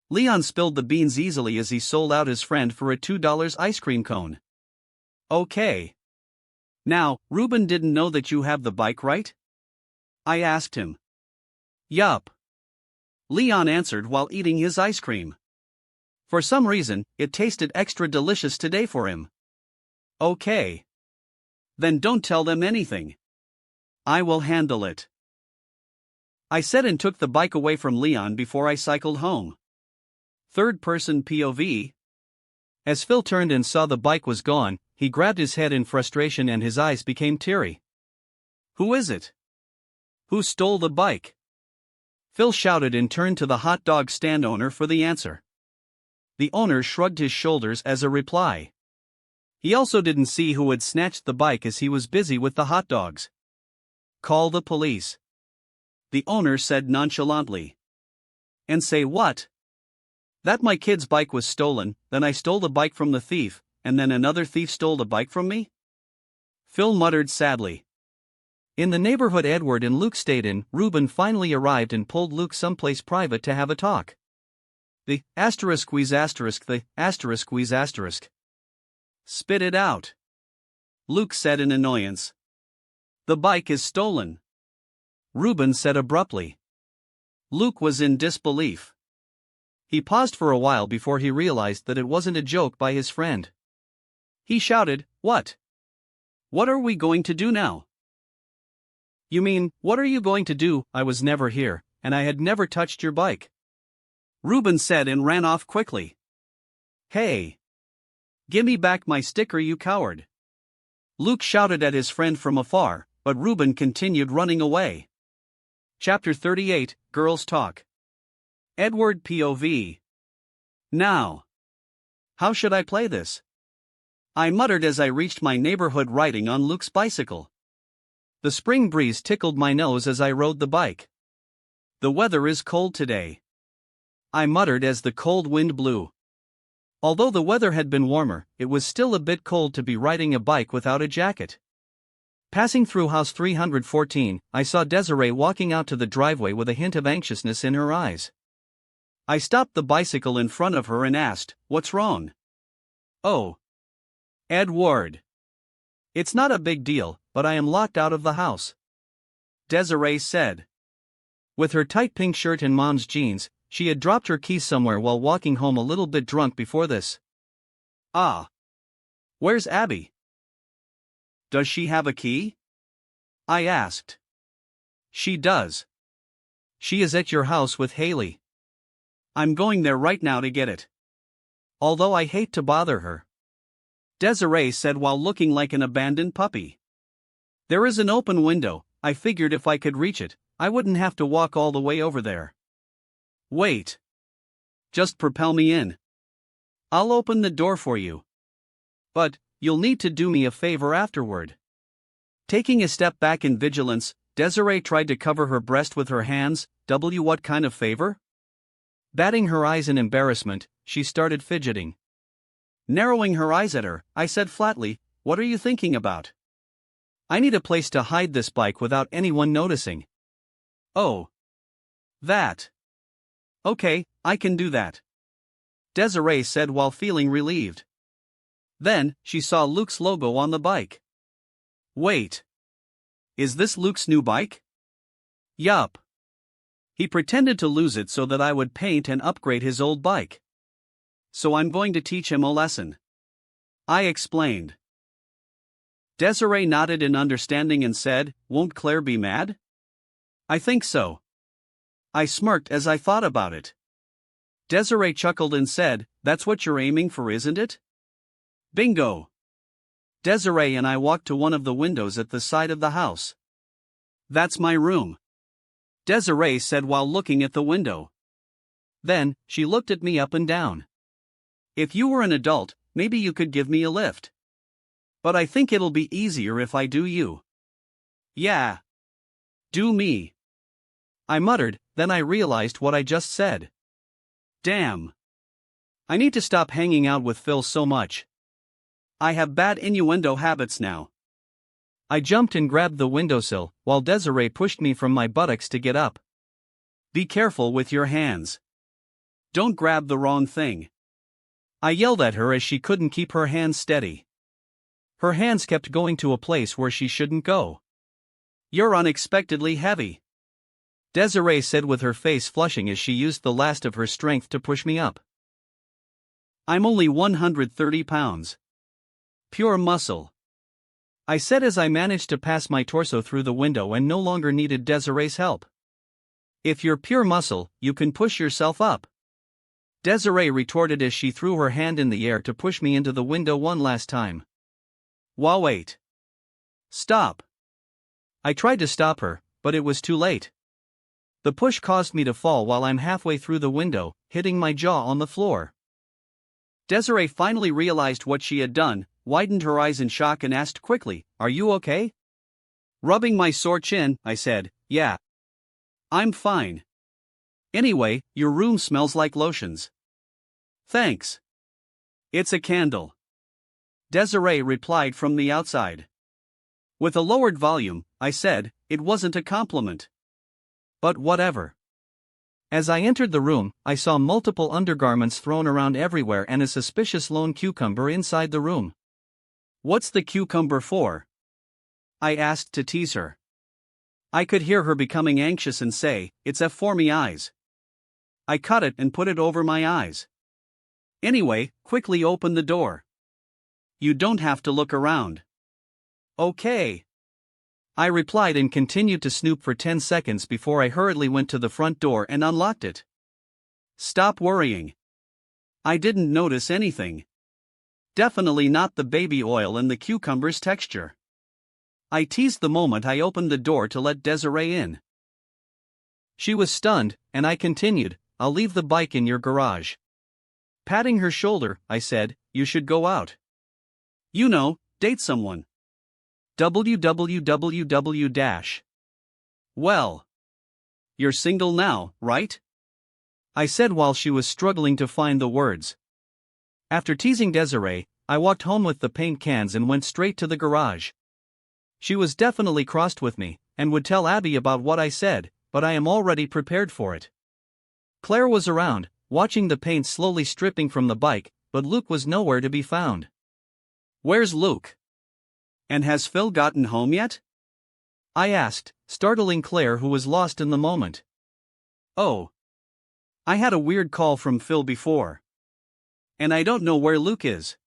Leon spilled the beans easily as he sold out his friend for a $2 ice cream cone. "Okay. Now, Ruben didn't know that you have the bike, right?" I asked him. "Yup," Leon answered while eating his ice cream. For some reason, it tasted extra delicious today for him. "Okay. Then don't tell them anything. I will handle it," I said and took the bike away from Leon before I cycled home. Third-person POV. As Phil turned and saw the bike was gone, he grabbed his head in frustration and his eyes became teary. "Who is it? Who stole the bike?" Phil shouted and turned to the hot dog stand owner for the answer. The owner shrugged his shoulders as a reply. He also didn't see who had snatched the bike as he was busy with the hot dogs. "Call the police," the owner said nonchalantly. "And say what?" "That my kid's bike was stolen, then I stole the bike from the thief, and then another thief stole the bike from me?" Phil muttered sadly. In the neighborhood Edward and Luke stayed in, Ruben finally arrived and pulled Luke someplace private to have a talk. The ****. "Spit it out," Luke said in annoyance. "The bike is stolen," Ruben said abruptly. Luke was in disbelief. He paused for a while before he realized that it wasn't a joke by his friend. He shouted, "What? What are we going to do now?" "You mean, what are you going to do? I was never here, and I had never touched your bike," Ruben said and ran off quickly. "Hey! Gimme back my sticker, you coward!" Luke shouted at his friend from afar, but Ruben continued running away. Chapter 38, Girls Talk. Edward POV. "Now, how should I play this?" I muttered as I reached my neighborhood riding on Luke's bicycle. The spring breeze tickled my nose as I rode the bike. "The weather is cold today," I muttered as the cold wind blew. Although the weather had been warmer, it was still a bit cold to be riding a bike without a jacket. Passing through house 314, I saw Desiree walking out to the driveway with a hint of anxiousness in her eyes. I stopped the bicycle in front of her and asked, "What's wrong?" "Oh, Edward. It's not a big deal, but I am locked out of the house," Desiree said. With her tight pink shirt and mom's jeans, she had dropped her keys somewhere while walking home a little bit drunk before this. "Ah. Where's Abby? Does she have a key?" I asked. "She does. She is at your house with Haley." "I'm going there right now to get it. Although I hate to bother her," Desiree said while looking like an abandoned puppy. "There is an open window. I figured if I could reach it, I wouldn't have to walk all the way over there." "Wait. Just propel me in. I'll open the door for you. But, you'll need to do me a favor afterward." Taking a step back in vigilance, Desiree tried to cover her breast with her hands. What kind of favor? Batting her eyes in embarrassment, she started fidgeting. Narrowing her eyes at her, I said flatly, "What are you thinking about?" "I need a place to hide this bike without anyone noticing." "Oh. That. Okay, I can do that," Desiree said while feeling relieved. Then, she saw Luke's logo on the bike. "Wait. Is this Luke's new bike?" "Yup. He pretended to lose it so that I would paint and upgrade his old bike. So I'm going to teach him a lesson," I explained. Desiree nodded in understanding and said, "Won't Claire be mad?" "I think so." I smirked as I thought about it. Desiree chuckled and said, "That's what you're aiming for, isn't it?" Bingo! Desiree and I walked to one of the windows at the side of the house. "That's my room," Desiree said while looking at the window. Then, she looked at me up and down. "If you were an adult, maybe you could give me a lift. But I think it'll be easier if I do you." "Yeah. Do me," I muttered, then I realized what I just said. Damn. I need to stop hanging out with Phil so much. I have bad innuendo habits now. I jumped and grabbed the windowsill, while Desiree pushed me from my buttocks to get up. "Be careful with your hands. Don't grab the wrong thing." I yelled at her as she couldn't keep her hands steady. Her hands kept going to a place where she shouldn't go. "You're unexpectedly heavy," Desiree said with her face flushing as she used the last of her strength to push me up. "I'm only 130 pounds. Pure muscle," I said as I managed to pass my torso through the window and no longer needed Desiree's help. "If you're pure muscle, you can push yourself up," Desiree retorted as she threw her hand in the air to push me into the window one last time. "Wow, wait. Stop." I tried to stop her, but it was too late. The push caused me to fall while I'm halfway through the window, hitting my jaw on the floor. Desiree finally realized what she had done, widened her eyes in shock and asked quickly, "Are you okay?" Rubbing my sore chin, I said, "Yeah. I'm fine. Anyway, your room smells like lotions." "Thanks. It's a candle," Desiree replied from the outside. With a lowered volume, I said, "It wasn't a compliment." But whatever. As I entered the room, I saw multiple undergarments thrown around everywhere and a suspicious lone cucumber inside the room. "What's the cucumber for?" I asked to tease her. I could hear her becoming anxious and say, "It's for me eyes." I cut it and put it over my eyes. "Anyway, quickly open the door. You don't have to look around." "Okay," I replied and continued to snoop for 10 seconds before I hurriedly went to the front door and unlocked it. "Stop worrying. I didn't notice anything. Definitely not the baby oil and the cucumber's texture." I teased the moment I opened the door to let Desiree in. She was stunned, and I continued, "I'll leave the bike in your garage." Patting her shoulder, I said, "You should go out. You know, date someone. www. Well. You're single now, right?" I said while she was struggling to find the words. After teasing Desiree, I walked home with the paint cans and went straight to the garage. She was definitely crossed with me, and would tell Abby about what I said, but I am already prepared for it. Claire was around, watching the paint slowly stripping from the bike, but Luke was nowhere to be found. "Where's Luke? And has Phil gotten home yet?" I asked, startling Claire, who was lost in the moment. "Oh. I had a weird call from Phil before. And I don't know where Luke is,"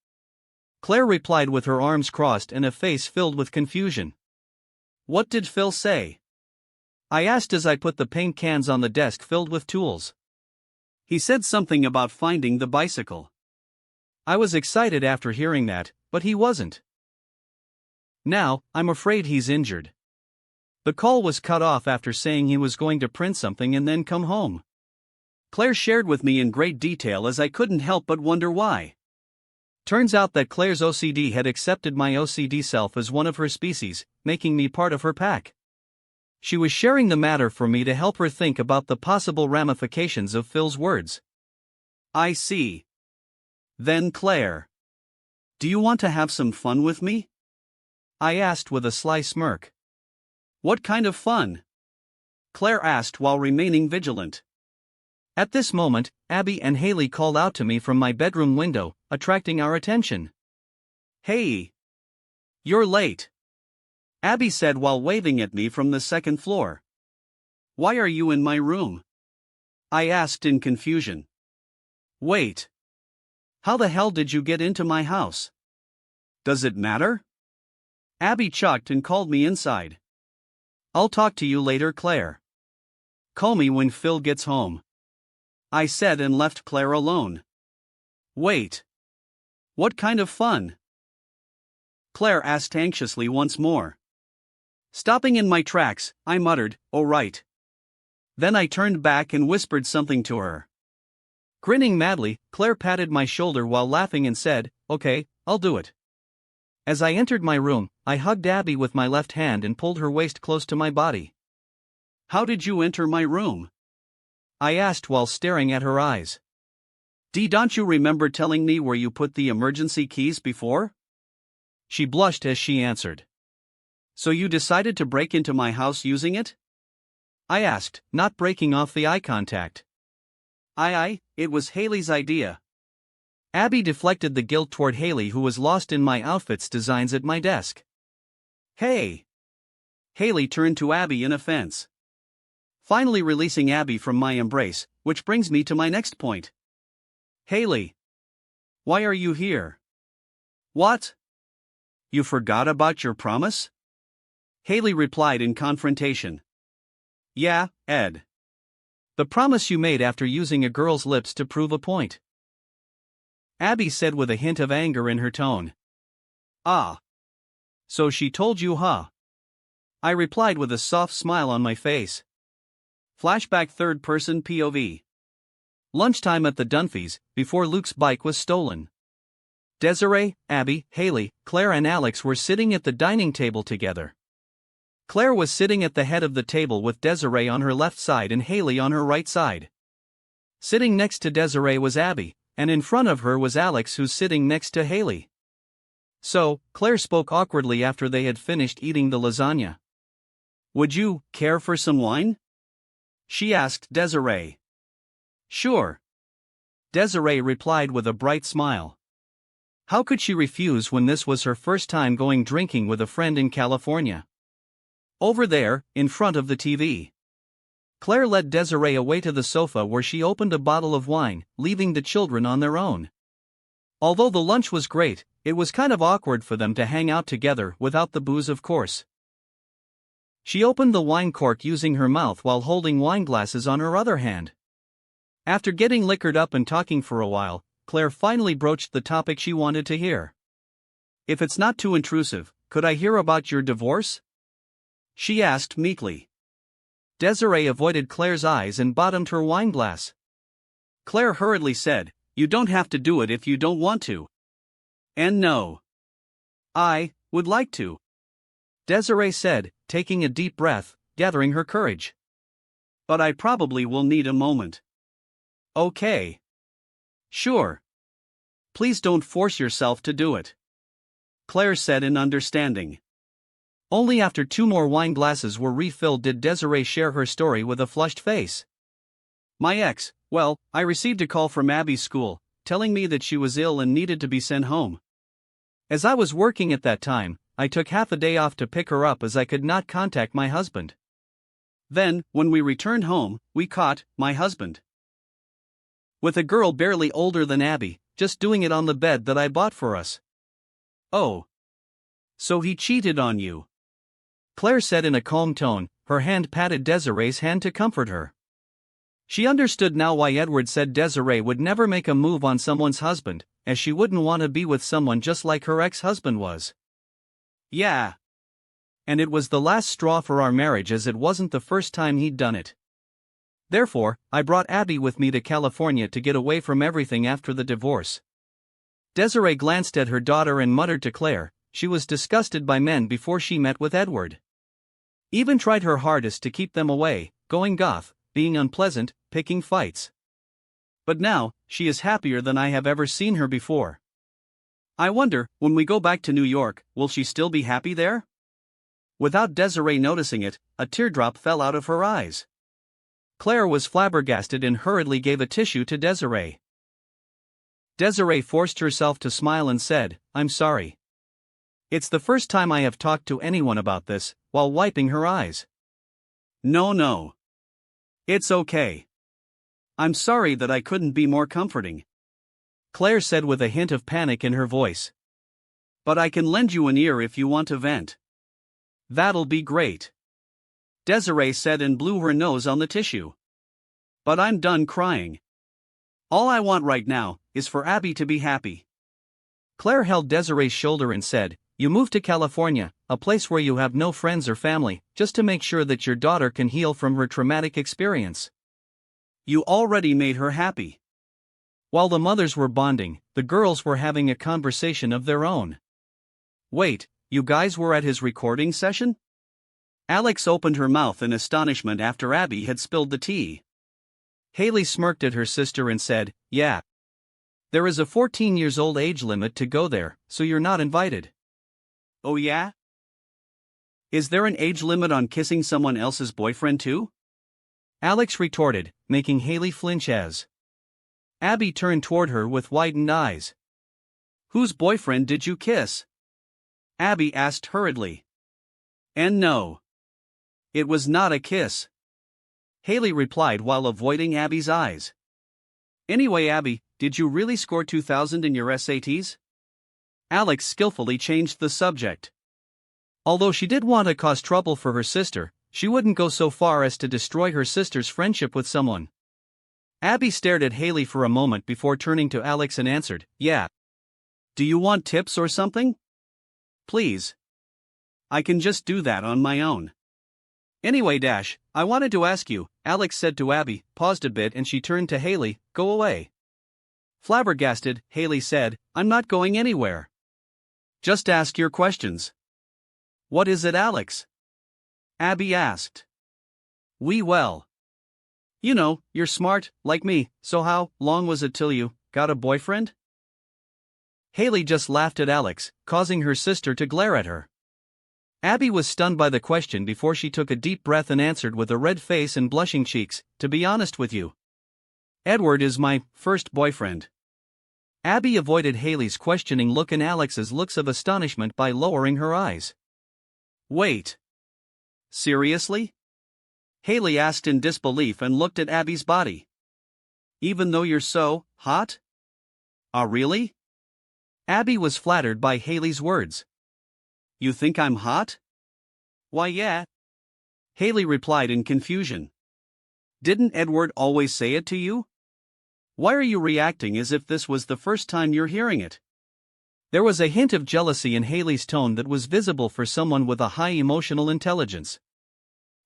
Claire replied with her arms crossed and a face filled with confusion. "What did Phil say?" I asked as I put the paint cans on the desk filled with tools. "He said something about finding the bicycle." I was excited after hearing that, but he wasn't. "Now, I'm afraid he's injured. The call was cut off after saying he was going to print something and then come home." Claire shared with me in great detail as I couldn't help but wonder why. Turns out that Claire's OCD had accepted my OCD self as one of her species, making me part of her pack. She was sharing the matter for me to help her think about the possible ramifications of Phil's words. "I see. Then Claire. Do you want to have some fun with me?" I asked with a sly smirk. "What kind of fun?" Claire asked while remaining vigilant. At this moment, Abby and Haley called out to me from my bedroom window, attracting our attention. "Hey! You're late," Abby said while waving at me from the second floor. "Why are you in my room?" I asked in confusion. "Wait. How the hell did you get into my house? Does it matter?" Abby chucked and called me inside. "I'll talk to you later, Claire. Call me when Phil gets home," I said and left Claire alone. "Wait. What kind of fun?" Claire asked anxiously once more. Stopping in my tracks, I muttered, "Oh right." Then I turned back and whispered something to her. Grinning madly, Claire patted my shoulder while laughing and said, "Okay, I'll do it." As I entered my room, I hugged Abby with my left hand and pulled her waist close to my body. "How did you enter my room?" I asked while staring at her eyes. "Don't you remember telling me where you put the emergency keys before?" She blushed as she answered. "So you decided to break into my house using it?" I asked, not breaking off the eye contact. It was Haley's idea." Abby deflected the guilt toward Haley, who was lost in my outfit's designs at my desk. "Hey!" Haley turned to Abby in offense. Finally releasing Abby from my embrace, which brings me to my next point. "Haley! Why are you here?" "What? You forgot about your promise?" Haley replied in confrontation. "Yeah, Ed. The promise you made after using a girl's lips to prove a point," Abby said with a hint of anger in her tone. "Ah. So she told you, huh?" I replied with a soft smile on my face. Flashback third-person POV. Lunchtime at the Dunphys, before Luke's bike was stolen. Desiree, Abby, Haley, Claire and Alex were sitting at the dining table together. Claire was sitting at the head of the table with Desiree on her left side and Haley on her right side. Sitting next to Desiree was Abby, and in front of her was Alex, who's sitting next to Haley. So, Claire spoke awkwardly after they had finished eating the lasagna. "Would you care for some wine?" she asked Desiree. "Sure," Desiree replied with a bright smile. How could she refuse when this was her first time going drinking with a friend in California? Over there, in front of the TV. Claire led Desiree away to the sofa where she opened a bottle of wine, leaving the children on their own. Although the lunch was great, it was kind of awkward for them to hang out together without the booze, of course. She opened the wine cork using her mouth while holding wine glasses on her other hand. After getting liquored up and talking for a while, Claire finally broached the topic she wanted to hear. "If it's not too intrusive, could I hear about your divorce?" she asked meekly. Desiree avoided Claire's eyes and bottomed her wine glass. Claire hurriedly said, "You don't have to do it if you don't want to." "And no. I would like to," Desiree said, taking a deep breath, gathering her courage. "But I probably will need a moment." "Okay. Sure. Please don't force yourself to do it," Claire said in understanding. Only after 2 more wine glasses were refilled did Desiree share her story with a flushed face. "My ex, well, I received a call from Abby's school, telling me that she was ill and needed to be sent home. As I was working at that time, I took half a day off to pick her up as I could not contact my husband. Then, when we returned home, we caught my husband with a girl barely older than Abby, just doing it on the bed that I bought for us." "Oh. So he cheated on you," Claire said in a calm tone. Her hand patted Desiree's hand to comfort her. She understood now why Edward said Desiree would never make a move on someone's husband, as she wouldn't want to be with someone just like her ex-husband was. "Yeah. And it was the last straw for our marriage, as it wasn't the first time he'd done it. Therefore, I brought Abby with me to California to get away from everything after the divorce." Desiree glanced at her daughter and muttered to Claire, she was disgusted by men before she met with Edward. Even tried her hardest to keep them away, going goth, being unpleasant, picking fights. But now, she is happier than I have ever seen her before. I wonder, when we go back to New York, will she still be happy there? Without Desiree noticing it, a teardrop fell out of her eyes. Claire was flabbergasted and hurriedly gave a tissue to Desiree. Desiree forced herself to smile and said, "I'm sorry. It's the first time I have talked to anyone about this," while wiping her eyes. No. It's okay. I'm sorry that I couldn't be more comforting," Claire said with a hint of panic in her voice. But I can lend you an ear if you want to vent. That'll be great. Desiree said and blew her nose on the tissue. But I'm done crying. All I want right now is for Abby to be happy. Claire held Desiree's shoulder and said, "You moved to California, a place where you have no friends or family, just to make sure that your daughter can heal from her traumatic experience. You already made her happy." While the mothers were bonding, the girls were having a conversation of their own. Wait, you guys were at his recording session? Alex opened her mouth in astonishment after Abby had spilled the tea. Haley smirked at her sister and said, "Yeah. There is a 14-year-old age limit to go there, so you're not invited." Oh yeah? Is there an age limit on kissing someone else's boyfriend too? Alex retorted, making Haley flinch as Abby turned toward her with widened eyes. Whose boyfriend did you kiss? Abby asked hurriedly. And no. It was not a kiss. Haley replied while avoiding Abby's eyes. Anyway, Abby, did you really score 2,000 in your SATs? Alex skillfully changed the subject. Although she did want to cause trouble for her sister, she wouldn't go so far as to destroy her sister's friendship with someone. Abby stared at Haley for a moment before turning to Alex and answered, "Yeah." Do you want tips or something? Please. I can just do that on my own. Anyway, I wanted to ask you, Alex said to Abby, paused a bit and she turned to Haley, "Go away." Flabbergasted, Haley said, "I'm not going anywhere. Just ask your questions." What is it, Alex? Abby asked. Well. You know, you're smart, like me, so how long was it till you got a boyfriend? Haley just laughed at Alex, causing her sister to glare at her. Abby was stunned by the question before she took a deep breath and answered with a red face and blushing cheeks, "To be honest with you, Edward is my first boyfriend." Abby avoided Haley's questioning look and Alex's looks of astonishment by lowering her eyes. Wait. Seriously? Haley asked in disbelief and looked at Abby's body. Even though you're so hot? Really? Abby was flattered by Haley's words. You think I'm hot? Why, yeah. Haley replied in confusion. Didn't Edward always say it to you? Why are you reacting as if this was the first time you're hearing it? There was a hint of jealousy in Haley's tone that was visible for someone with a high emotional intelligence.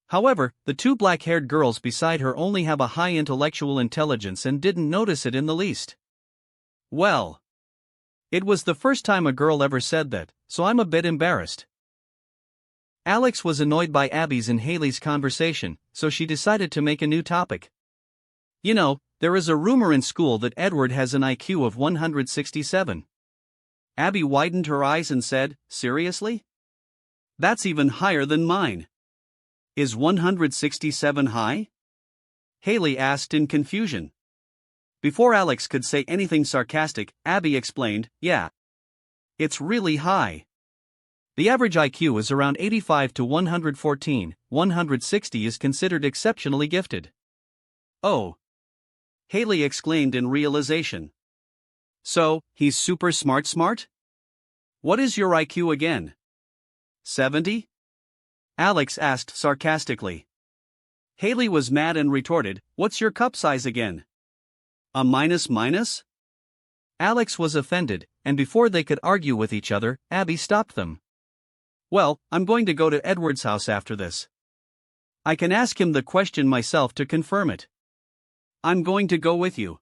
However, the two black-haired girls beside her only have a high intellectual intelligence and didn't notice it in the least. Well, it was the first time a girl ever said that, so I'm a bit embarrassed. Alex was annoyed by Abby's and Haley's conversation, so she decided to make a new topic. You know, there is a rumor in school that Edward has an IQ of 167. Abby widened her eyes and said, "Seriously? That's even higher than mine." Is 167 high? Haley asked in confusion. Before Alex could say anything sarcastic, Abby explained, "Yeah. It's really high. The average IQ is around 85 to 114, 160 is considered exceptionally gifted." Oh. Haley exclaimed in realization. So, he's super smart? What is your IQ again? 70? Alex asked sarcastically. Haley was mad and retorted, "What's your cup size again? A minus? Alex was offended, and before they could argue with each other, Abby stopped them. Well, I'm going to go to Edward's house after this. I can ask him the question myself to confirm it. I'm going to go with you,"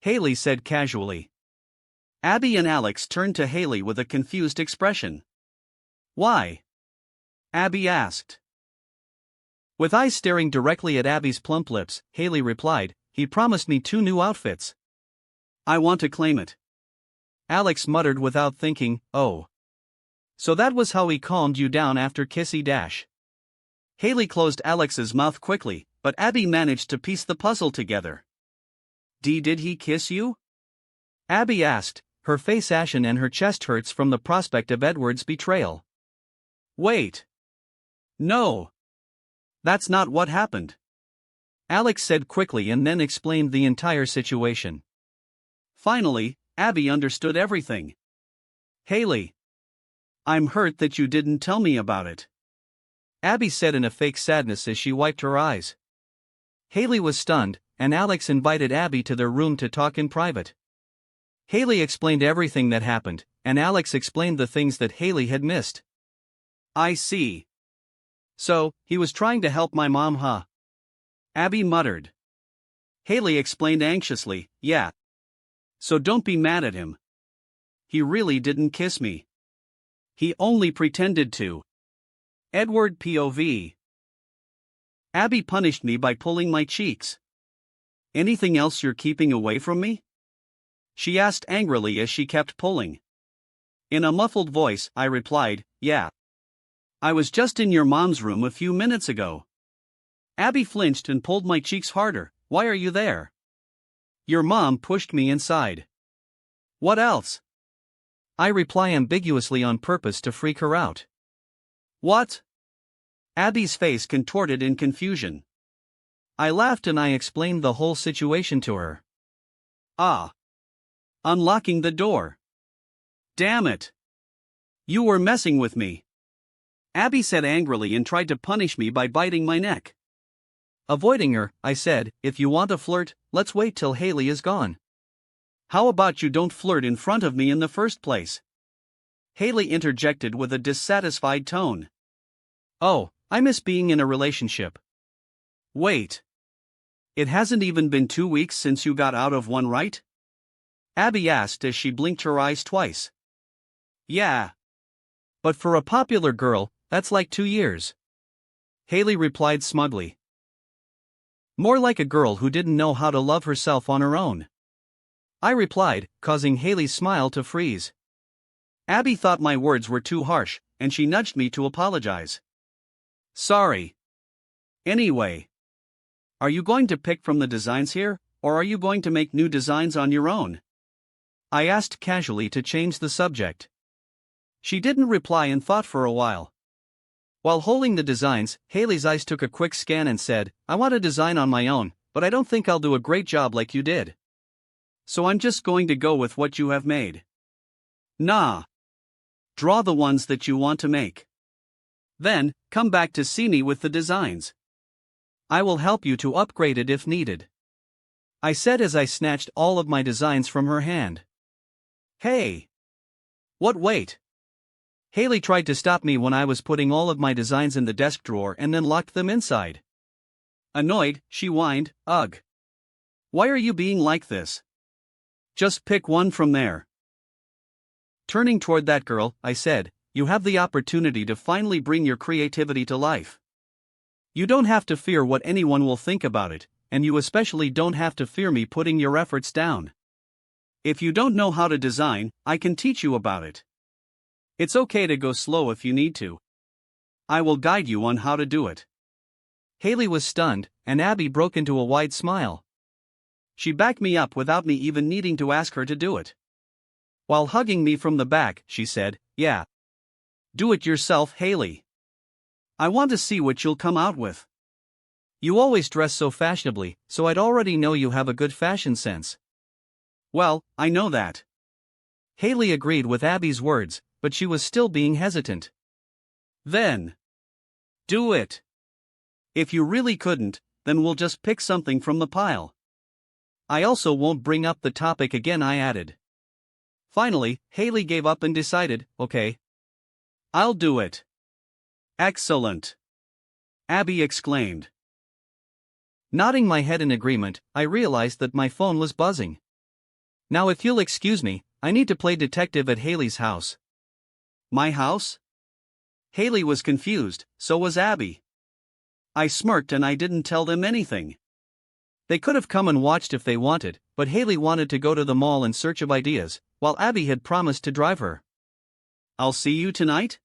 Haley said casually. Abby and Alex turned to Haley with a confused expression. "Why?" Abby asked. With eyes staring directly at Abby's plump lips, Haley replied, "He promised me 2 new outfits. I want to claim it." Alex muttered without thinking, "Oh. So that was how he calmed you down after Kissy Dash." Haley closed Alex's mouth quickly, but Abby managed to piece the puzzle together. Did he kiss you?" Abby asked, her face ashen and her chest hurts from the prospect of Edward's betrayal. Wait. No. That's not what happened. Alex said quickly and then explained the entire situation. Finally, Abby understood everything. "Haley, I'm hurt that you didn't tell me about it, Abby said in a fake sadness as she wiped her eyes. Haley was stunned, and Alex invited Abby to their room to talk in private. Haley explained everything that happened, and Alex explained the things that Haley had missed. I see. So, he was trying to help my mom, huh? Abby muttered. Haley explained anxiously, yeah. So don't be mad at him. He really didn't kiss me. He only pretended to. Edward POV. Abby punished me by pulling my cheeks. Anything else you're keeping away from me? She asked angrily as she kept pulling. In a muffled voice, I replied, yeah. I was just in your mom's room a few minutes ago. Abby flinched and pulled my cheeks harder. Why are you there? Your mom pushed me inside. What else? I reply ambiguously on purpose to freak her out. What? Abby's face contorted in confusion. I laughed and I explained the whole situation to her. Ah. Unlocking the door. Damn it. You were messing with me. Abby said angrily and tried to punish me by biting my neck. Avoiding her, I said, if you want to flirt, let's wait till Haley is gone. How about you don't flirt in front of me in the first place? Haley interjected with a dissatisfied tone. Oh, I miss being in a relationship. Wait. It hasn't even been 2 weeks since you got out of one, right? Abby asked as she blinked her eyes twice. Yeah. But for a popular girl, that's like 2 years. Haley replied smugly. More like a girl who didn't know how to love herself on her own. I replied, causing Haley's smile to freeze. Abby thought my words were too harsh, and she nudged me to apologize. Sorry. Anyway. Are you going to pick from the designs here, or are you going to make new designs on your own? I asked casually to change the subject. She didn't reply and thought for a while. While holding the designs, Haley's eyes took a quick scan and said, I want a design on my own, but I don't think I'll do a great job like you did. So I'm just going to go with what you have made. Nah. Draw the ones that you want to make. Then, come back to see me with the designs. I will help you to upgrade it if needed, I said as I snatched all of my designs from her hand. Hey! What, wait? Haley tried to stop me when I was putting all of my designs in the desk drawer and then locked them inside. Annoyed, she whined, ugh. Why are you being like this? Just pick one from there. Turning toward that girl, I said, you have the opportunity to finally bring your creativity to life. You don't have to fear what anyone will think about it, and you especially don't have to fear me putting your efforts down. If you don't know how to design, I can teach you about it. It's okay to go slow if you need to. I will guide you on how to do it. Haley was stunned, and Abby broke into a wide smile. She backed me up without me even needing to ask her to do it. While hugging me from the back, she said, yeah. Do it yourself, Haley. I want to see what you'll come out with. You always dress so fashionably, so I'd already know you have a good fashion sense. Well, I know that. Haley agreed with Abby's words, but she was still being hesitant. Then. Do it. If you really couldn't, then we'll just pick something from the pile. I also won't bring up the topic again, I added. Finally, Haley gave up and decided, okay. I'll do it. Excellent. Abby exclaimed. Nodding my head in agreement, I realized that my phone was buzzing. Now if you'll excuse me, I need to play detective at Haley's house. My house? Haley was confused, so was Abby. I smirked and I didn't tell them anything. They could have come and watched if they wanted, but Haley wanted to go to the mall in search of ideas, while Abby had promised to drive her. I'll see you tonight?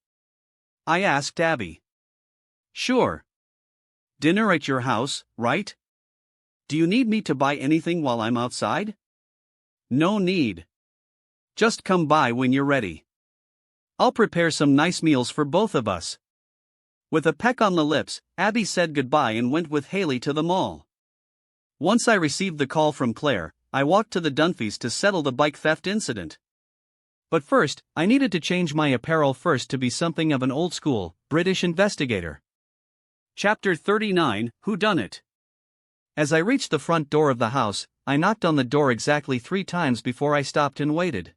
I asked Abby. Sure. Dinner at your house, right? Do you need me to buy anything while I'm outside? No need. Just come by when you're ready. I'll prepare some nice meals for both of us. With a peck on the lips, Abby said goodbye and went with Haley to the mall. Once I received the call from Claire, I walked to the Dunphys to settle the bike theft incident. But first, I needed to change my apparel first to be something of an old-school, British investigator. Chapter 39, Whodunit? As I reached the front door of the house, I knocked on the door exactly 3 times before I stopped and waited.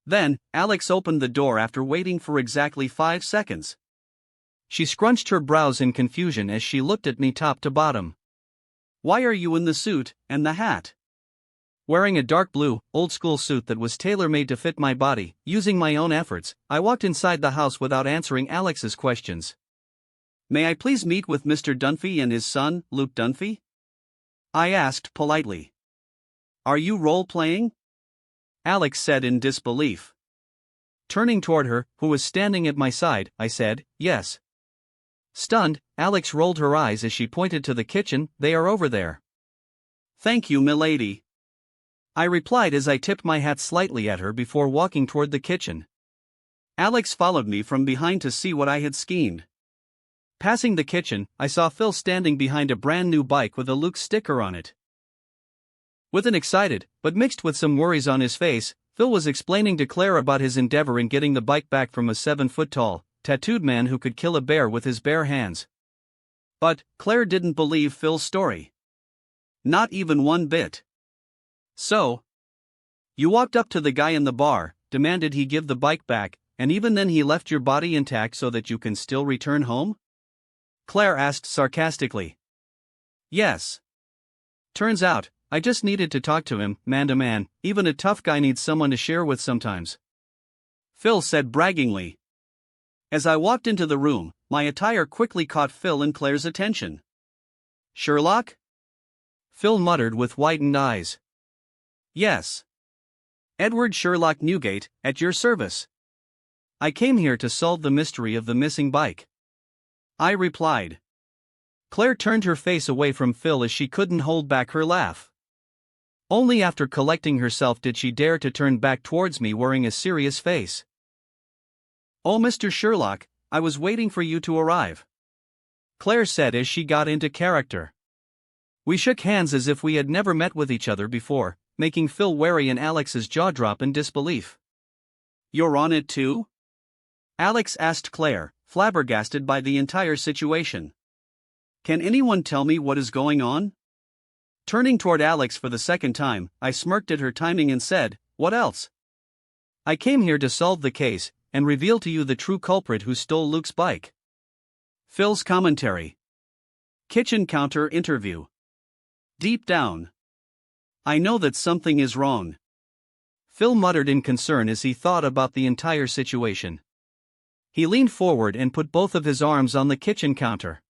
Then, Alex opened the door after waiting for exactly 5 seconds. She scrunched her brows in confusion as she looked at me top to bottom. Why are you in the suit and the hat? Wearing a dark blue, old-school suit that was tailor-made to fit my body, using my own efforts, I walked inside the house without answering Alex's questions. May I please meet with Mr. Dunphy and his son, Luke Dunphy? I asked politely. Are you role-playing? Alex said in disbelief. Turning toward her, who was standing at my side, I said, yes. Stunned, Alex rolled her eyes as she pointed to the kitchen. They are over there. Thank you, milady. I replied as I tipped my hat slightly at her before walking toward the kitchen. Alex followed me from behind to see what I had schemed. Passing the kitchen, I saw Phil standing behind a brand new bike with a Luke sticker on it. With an excited, but mixed with some worries on his face, Phil was explaining to Claire about his endeavor in getting the bike back from a 7-foot-tall, tattooed man who could kill a bear with his bare hands. But Claire didn't believe Phil's story. Not even one bit. So, you walked up to the guy in the bar, demanded he give the bike back, and even then he left your body intact so that you can still return home? Claire asked sarcastically. Yes. Turns out, I just needed to talk to him, man to man. Even a tough guy needs someone to share with sometimes. Phil said braggingly. As I walked into the room, my attire quickly caught Phil and Claire's attention. Sherlock? Phil muttered with widened eyes. Yes. Edward Sherlock Newgate, at your service. I came here to solve the mystery of the missing bike. I replied. Claire turned her face away from Phil as she couldn't hold back her laugh. Only after collecting herself did she dare to turn back towards me wearing a serious face. Oh, Mr. Sherlock, I was waiting for you to arrive, Claire said as she got into character. We shook hands as if we had never met with each other before, making Phil wary and Alex's jaw drop in disbelief. You're on it too? Alex asked Claire, flabbergasted by the entire situation. Can anyone tell me what is going on? Turning toward Alex for the second time, I smirked at her timing and said, what else? I came here to solve the case, and reveal to you the true culprit who stole Luke's bike. Phil's commentary. Kitchen counter interview. Deep down, I know that something is wrong, Phil muttered in concern as he thought about the entire situation. He leaned forward and put both of his arms on the kitchen counter.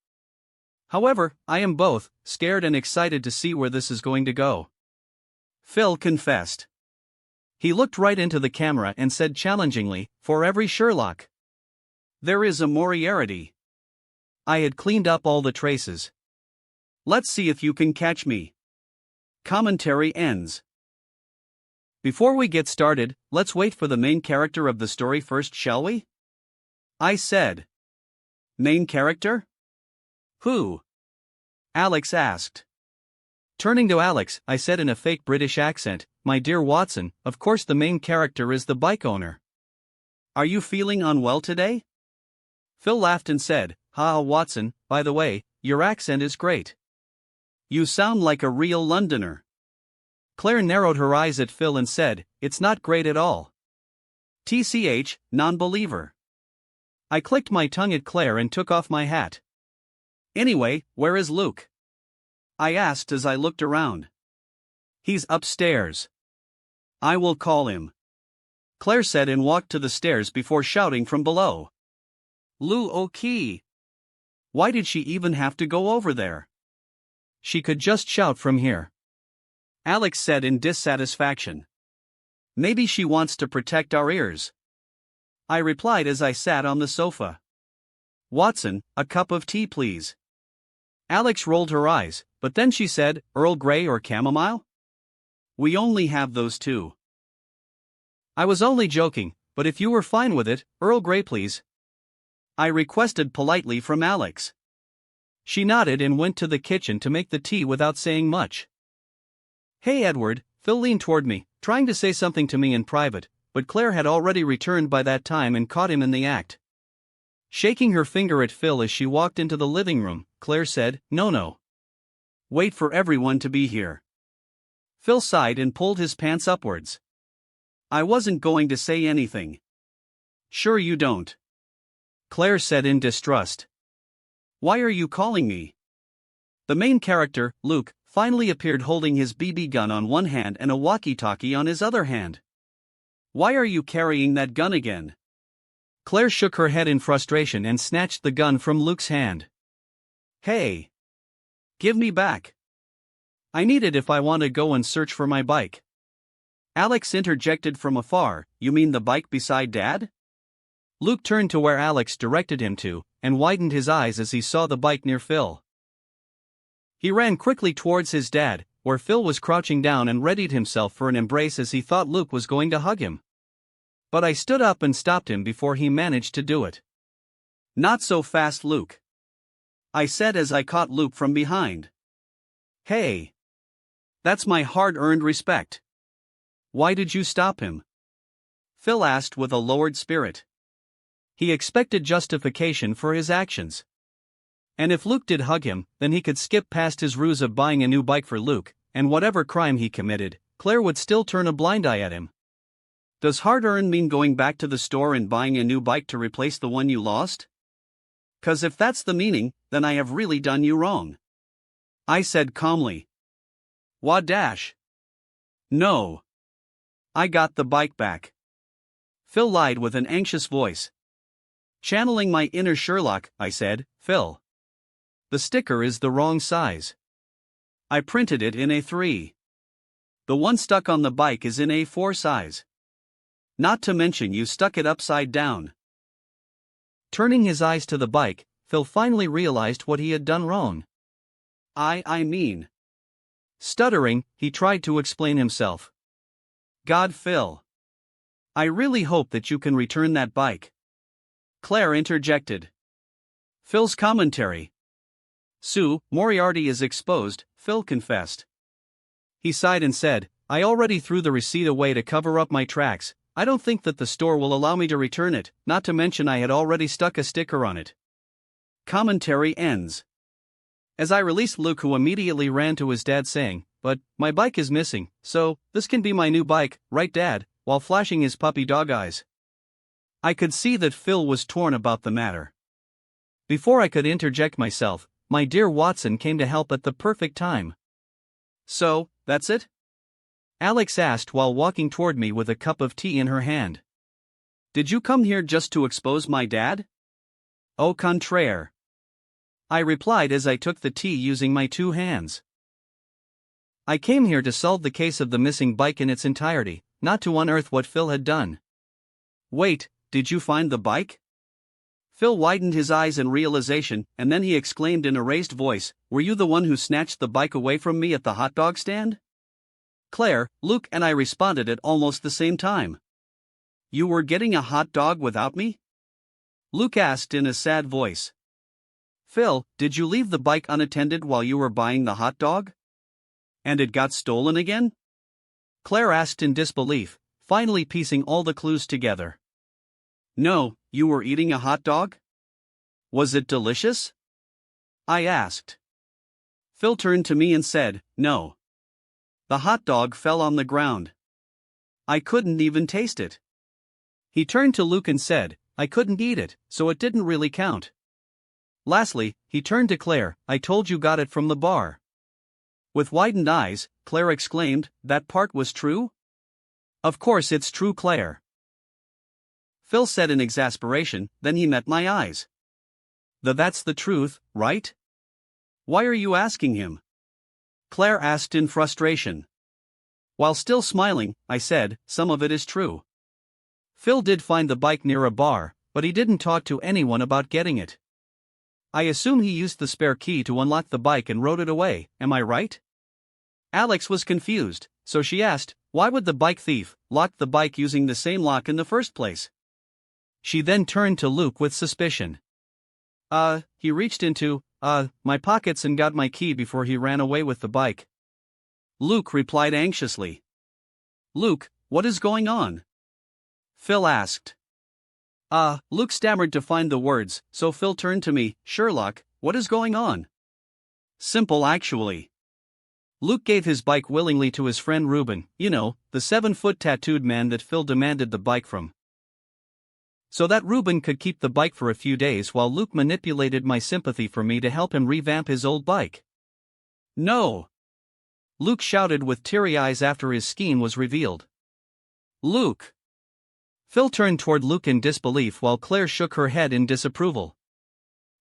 However, I am both scared and excited to see where this is going to go, Phil confessed. He looked right into the camera and said challengingly, for every Sherlock, there is a Moriarty. I had cleaned up all the traces. Let's see if you can catch me. Commentary ends. Before we get started, let's wait for the main character of the story first, shall we? I said. Main character? Who? Alex asked. Turning to Alex, I said in a fake British accent, my dear Watson, of course the main character is the bike owner. Are you feeling unwell today? Phil laughed and said, ha Watson, by the way, your accent is great. You sound like a real Londoner. Claire narrowed her eyes at Phil and said, it's not great at all. TCH, non-believer. I clicked my tongue at Claire and took off my hat. Anyway, where is Luke? I asked as I looked around. He's upstairs. I will call him, Claire said and walked to the stairs before shouting from below. Lou O'Kee. Why did she even have to go over there? She could just shout from here, Alex said in dissatisfaction. Maybe she wants to protect our ears, I replied as I sat on the sofa. Watson, a cup of tea please. Alex rolled her eyes, but then she said, Earl Grey or chamomile? We only have those two. I was only joking, but if you were fine with it, Earl Grey please, I requested politely from Alex. She nodded and went to the kitchen to make the tea without saying much. Hey Edward, Phil leaned toward me, trying to say something to me in private, but Claire had already returned by that time and caught him in the act. Shaking her finger at Phil as she walked into the living room, Claire said, "No. Wait for everyone to be here." Phil sighed and pulled his pants upwards. "I wasn't going to say anything." "Sure you don't," Claire said in distrust. "Why are you calling me?" The main character, Luke, finally appeared holding his BB gun on one hand and a walkie-talkie on his other hand. "Why are you carrying that gun again?" Claire shook her head in frustration and snatched the gun from Luke's hand. "Hey! Give me back. I need it if I want to go and search for my bike." Alex interjected from afar, "You mean the bike beside Dad?" Luke turned to where Alex directed him to, and widened his eyes as he saw the bike near Phil. He ran quickly towards his dad, where Phil was crouching down and readied himself for an embrace as he thought Luke was going to hug him. But I stood up and stopped him before he managed to do it. "Not so fast, Luke," I said as I caught Luke from behind. "Hey! That's my hard-earned respect. Why did you stop him?" Phil asked with a lowered spirit. He expected justification for his actions. And if Luke did hug him, then he could skip past his ruse of buying a new bike for Luke, and whatever crime he committed, Claire would still turn a blind eye at him. Does hard-earned mean going back to the store and buying a new bike to replace the one you lost? 'Cause if that's the meaning, then I have really done you wrong, I said calmly. Wadash. No. I got the bike back, Phil lied with an anxious voice. Channeling my inner Sherlock, I said, "Phil, the sticker is the wrong size. I printed it in A3. The one stuck on the bike is in A4 size. Not to mention you stuck it upside down." Turning his eyes to the bike, Phil finally realized what he had done wrong. I mean. Stuttering, he tried to explain himself. "God, Phil. I really hope that you can return that bike." Claire interjected. Phil's commentary. "Sue, Moriarty is exposed," Phil confessed. He sighed and said, "I already threw the receipt away to cover up my tracks. I don't think that the store will allow me to return it, not to mention I had already stuck a sticker on it." Commentary ends. As I released Luke, who immediately ran to his dad saying, "But my bike is missing, so this can be my new bike, right Dad?" while flashing his puppy dog eyes. I could see that Phil was torn about the matter. Before I could interject myself, my dear Watson came to help at the perfect time. "So, that's it?" Alex asked while walking toward me with a cup of tea in her hand. "Did you come here just to expose my dad?" "Au contraire," I replied as I took the tea using my two hands. "I came here to solve the case of the missing bike in its entirety, not to unearth what Phil had done." "Wait, did you find the bike?" Phil widened his eyes in realization, and then he exclaimed in a raised voice, "Were you the one who snatched the bike away from me at the hot dog stand?" Claire, Luke and I responded at almost the same time. "You were getting a hot dog without me?" Luke asked in a sad voice. "Phil, did you leave the bike unattended while you were buying the hot dog? And it got stolen again?" Claire asked in disbelief, finally piecing all the clues together. "No, you were eating a hot dog? Was it delicious?" I asked. Phil turned to me and said, "No. The hot dog fell on the ground. I couldn't even taste it." He turned to Luke and said, "I couldn't eat it, so it didn't really count." Lastly, he turned to Claire, "I told you got it from the bar." With widened eyes, Claire exclaimed, "That part was true?" "Of course it's true, Claire," Phil said in exasperation, then he met my eyes. That's the truth, right?" "Why are you asking him?" Claire asked in frustration. While still smiling, I said, "Some of it is true. Phil did find the bike near a bar, but he didn't talk to anyone about getting it. I assume he used the spare key to unlock the bike and rode it away, am I right?" Alex was confused, so she asked, "Why would the bike thief lock the bike using the same lock in the first place?" She then turned to Luke with suspicion. He reached into, my pockets and got my key before he ran away with the bike," Luke replied anxiously. "Luke, what is going on?" Phil asked. Luke stammered to find the words, so Phil turned to me. Sherlock, what is going on? Simple actually. Luke gave his bike willingly to his friend Ruben, you know, the 7-foot tattooed man that Phil demanded the bike from. So that Ruben could keep the bike for a few days while Luke manipulated my sympathy for me to help him revamp his old bike. No! Luke shouted with teary eyes after his scheme was revealed. Luke! Phil turned toward Luke in disbelief while Claire shook her head in disapproval.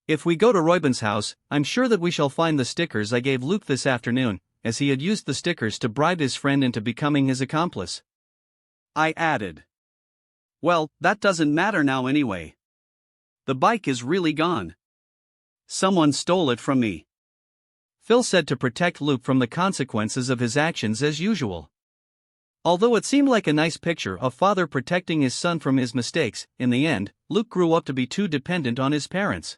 If we go to Reuben's house, I'm sure that we shall find the stickers I gave Luke this afternoon, as he had used the stickers to bribe his friend into becoming his accomplice. I added. Well, that doesn't matter now anyway. The bike is really gone. Someone stole it from me. Phil said to protect Luke from the consequences of his actions as usual. Although it seemed like a nice picture of father protecting his son from his mistakes, in the end, Luke grew up to be too dependent on his parents.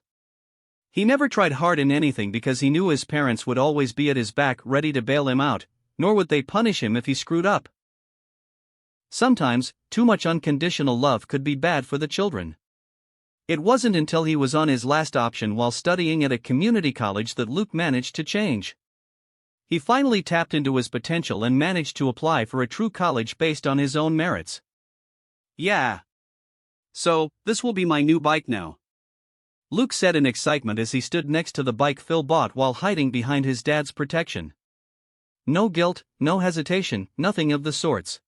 He never tried hard in anything because he knew his parents would always be at his back ready to bail him out, nor would they punish him if he screwed up. Sometimes, too much unconditional love could be bad for the children. It wasn't until he was on his last option while studying at a community college that Luke managed to change. He finally tapped into his potential and managed to apply for a true college based on his own merits. Yeah. So, this will be my new bike now. Luke said in excitement as he stood next to the bike Phil bought while hiding behind his dad's protection. No guilt, no hesitation, nothing of the sorts.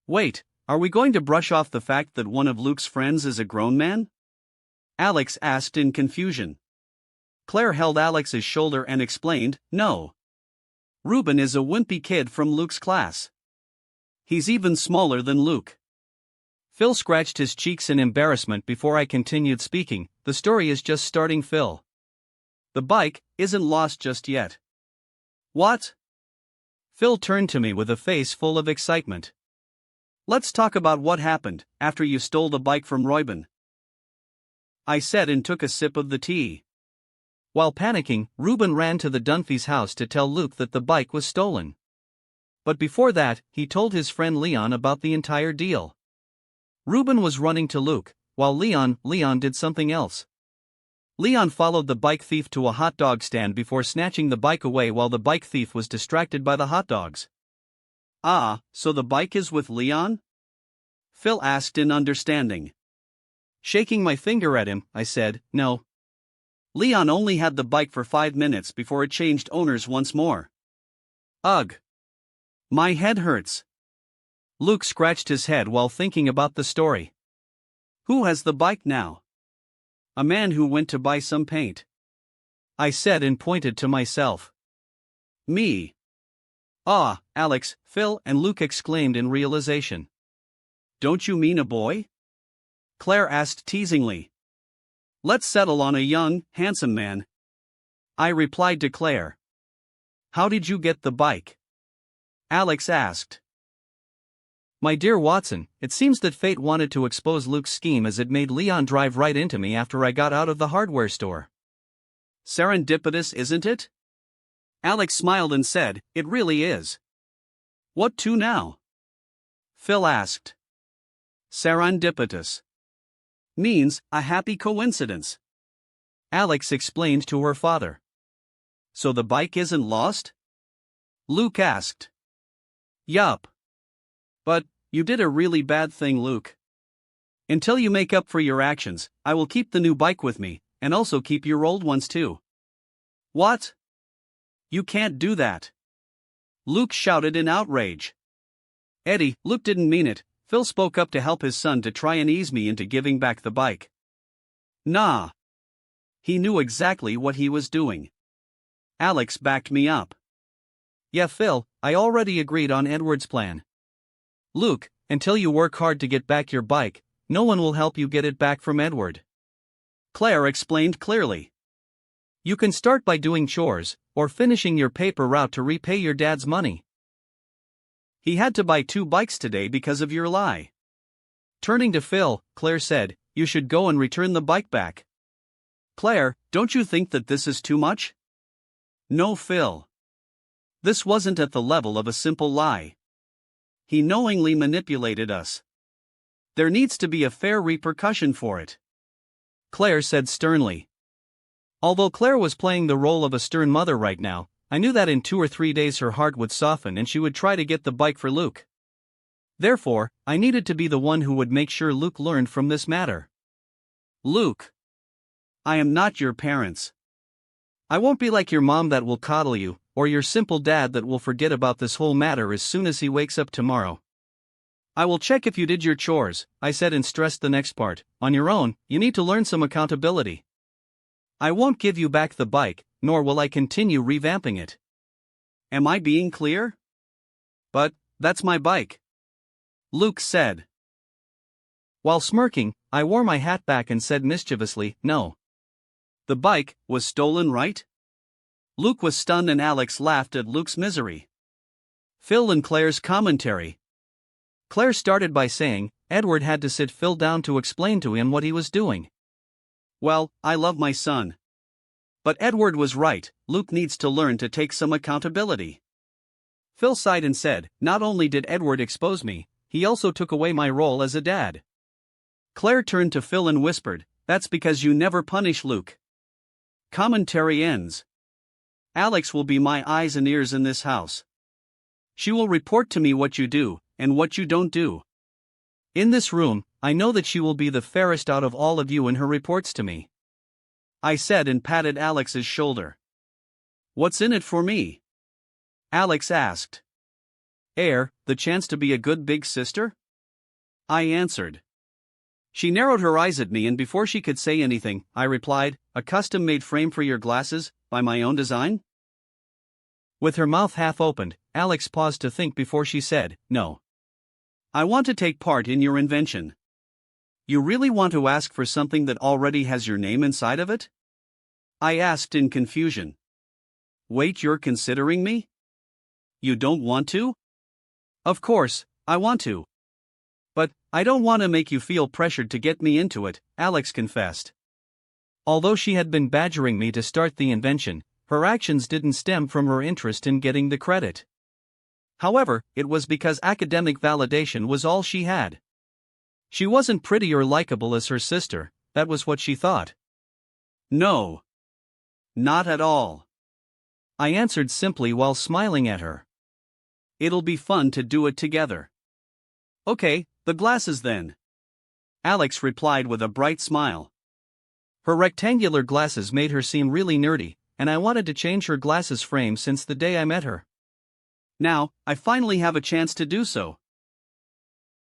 Wait, are we going to brush off the fact that one of Luke's friends is a grown man? Alex asked in confusion. Claire held Alex's shoulder and explained, no. Ruben is a wimpy kid from Luke's class. He's even smaller than Luke. Phil scratched his cheeks in embarrassment before I continued speaking. The story is just starting, Phil. The bike isn't lost just yet. What? Phil turned to me with a face full of excitement. Let's talk about what happened after you stole the bike from Reuben. I said and took a sip of the tea. While panicking, Ruben ran to the Dunphys' house to tell Luke that the bike was stolen. But before that, he told his friend Leon about the entire deal. Ruben was running to Luke, while Leon did something else. Leon followed the bike thief to a hot dog stand before snatching the bike away while the bike thief was distracted by the hot dogs. So the bike is with Leon? Phil asked in understanding. Shaking my finger at him, I said, no. Leon only had the bike for 5 minutes before it changed owners once more. Ugh. My head hurts. Luke scratched his head while thinking about the story. Who has the bike now? A man who went to buy some paint. I said and pointed to myself. Me. Alex, Phil and Luke exclaimed in realization. Don't you mean a boy? Claire asked teasingly. Let's settle on a young, handsome man. I replied to Claire. How did you get the bike? Alex asked. My dear Watson, it seems that fate wanted to expose Luke's scheme as it made Leon drive right into me after I got out of the hardware store. Serendipitous, isn't it? Alex smiled and said, it really is. What to now? Phil asked. Serendipitous means a happy coincidence. Alex explained to her father. So the bike isn't lost? Luke asked. Yup. But, you did a really bad thing, Luke. Until you make up for your actions, I will keep the new bike with me, and also keep your old ones too. What? You can't do that. Luke shouted in outrage. Eddie, Luke didn't mean it. Phil spoke up to help his son to try and ease me into giving back the bike. Nah. He knew exactly what he was doing. Alex backed me up. Yeah, Phil, I already agreed on Edward's plan. Luke, until you work hard to get back your bike, no one will help you get it back from Edward. Claire explained clearly. You can start by doing chores, or finishing your paper route to repay your dad's money. He had to buy 2 bikes today because of your lie. Turning to Phil, Claire said, you should go and return the bike back. Claire, don't you think that this is too much? No, Phil. This wasn't at the level of a simple lie. He knowingly manipulated us. There needs to be a fair repercussion for it," Claire said sternly. Although Claire was playing the role of a stern mother right now, I knew that in 2 or 3 days her heart would soften and she would try to get the bike for Luke. Therefore, I needed to be the one who would make sure Luke learned from this matter. "Luke, I am not your parents. I won't be like your mom that will coddle you, or your simple dad that will forget about this whole matter as soon as he wakes up tomorrow. I will check if you did your chores," I said and stressed the next part. "On your own, you need to learn some accountability. I won't give you back the bike, nor will I continue revamping it. Am I being clear?" "But, that's my bike," Luke said. While smirking, I wore my hat back and said mischievously, "No. The bike was stolen, right?" Luke was stunned and Alex laughed at Luke's misery. Phil and Claire's commentary. Claire started by saying, Edward had to sit Phil down to explain to him what he was doing. Well, I love my son. But Edward was right, Luke needs to learn to take some accountability. Phil sighed and said, not only did Edward expose me, he also took away my role as a dad. Claire turned to Phil and whispered, that's because you never punish Luke. Commentary ends. Alex will be my eyes and ears in this house. She will report to me what you do, and what you don't do. In this room, I know that she will be the fairest out of all of you in her reports to me. I said and patted Alex's shoulder. What's in it for me? Alex asked. The chance to be a good big sister? I answered. She narrowed her eyes at me and before she could say anything, I replied, a custom-made frame for your glasses, by my own design? With her mouth half opened, Alex paused to think before she said, no. I want to take part in your invention. You really want to ask for something that already has your name inside of it? I asked in confusion. Wait, you're considering me? You don't want to? Of course, I want to. But, I don't want to make you feel pressured to get me into it, Alex confessed. Although she had been badgering me to start the invention, her actions didn't stem from her interest in getting the credit. However, it was because academic validation was all she had. She wasn't pretty or likable as her sister, that was what she thought. No. Not at all. I answered simply while smiling at her. It'll be fun to do it together. Okay, the glasses then. Alex replied with a bright smile. Her rectangular glasses made her seem really nerdy, and I wanted to change her glasses frame since the day I met her. Now, I finally have a chance to do so.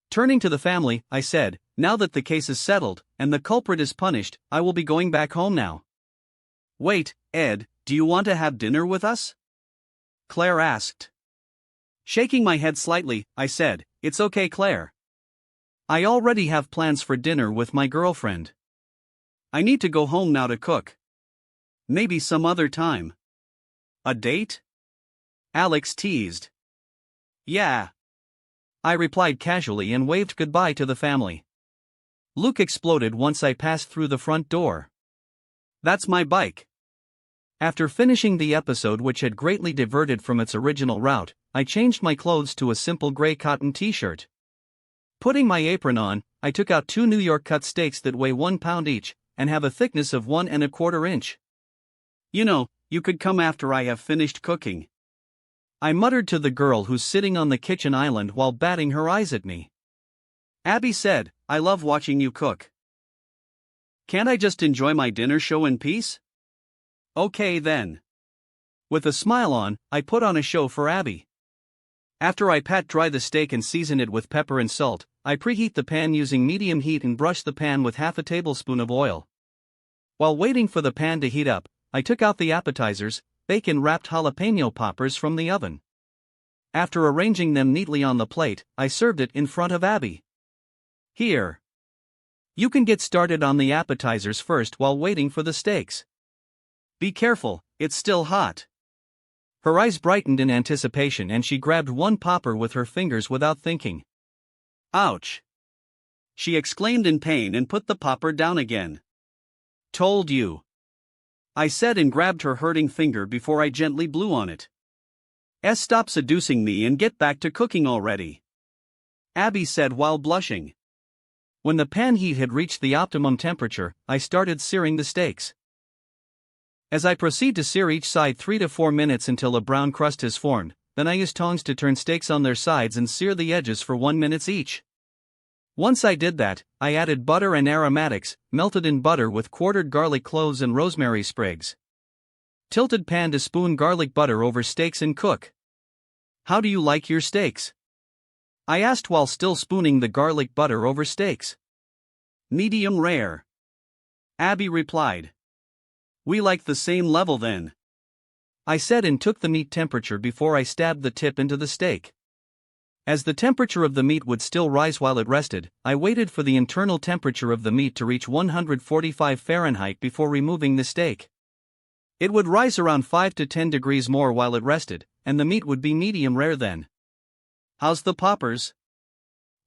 Turning to the family, I said, now that the case is settled, and the culprit is punished, I will be going back home now. Wait, Ed, do you want to have dinner with us? Claire asked. Shaking my head slightly, I said, it's okay, Claire. I already have plans for dinner with my girlfriend. I need to go home now to cook. Maybe some other time. A date? Alex teased. Yeah. I replied casually and waved goodbye to the family. Luke exploded once I passed through the front door. That's my bike. After finishing the episode, which had greatly diverted from its original route, I changed my clothes to a simple gray cotton t-shirt. Putting my apron on, I took out 2 New York cut steaks that weigh 1 pound each, and have a thickness of 1 1/4 inch. You know, you could come after I have finished cooking. I muttered to the girl who's sitting on the kitchen island while batting her eyes at me. Abby said, I love watching you cook. Can't I just enjoy my dinner show in peace? Okay then. With a smile on, I put on a show for Abby. After I pat dry the steak and season it with pepper and salt, I preheat the pan using medium heat and brush the pan with half a tablespoon of oil. While waiting for the pan to heat up, I took out the appetizers, bacon-wrapped jalapeno poppers from the oven. After arranging them neatly on the plate, I served it in front of Abby. Here. You can get started on the appetizers first while waiting for the steaks. Be careful, it's still hot. Her eyes brightened in anticipation and she grabbed one popper with her fingers without thinking. Ouch! She exclaimed in pain and put the popper down again. Told you. I said and grabbed her hurting finger before I gently blew on it. Stop seducing me and get back to cooking already. Abby said while blushing. When the pan heat had reached the optimum temperature, I started searing the steaks. As I proceed to sear each side 3 to 4 minutes until a brown crust has formed, then I use tongs to turn steaks on their sides and sear the edges for 1 minute each. Once I did that, I added butter and aromatics, melted in butter with quartered garlic cloves and rosemary sprigs. Tilted pan to spoon garlic butter over steaks and cook. How do you like your steaks? I asked while still spooning the garlic butter over steaks. Medium rare. Abby replied. We like the same level then. I said and took the meat temperature before I stabbed the tip into the steak. As the temperature of the meat would still rise while it rested, I waited for the internal temperature of the meat to reach 145 Fahrenheit before removing the steak. It would rise around 5 to 10 degrees more while it rested, and the meat would be medium rare then. How's the poppers?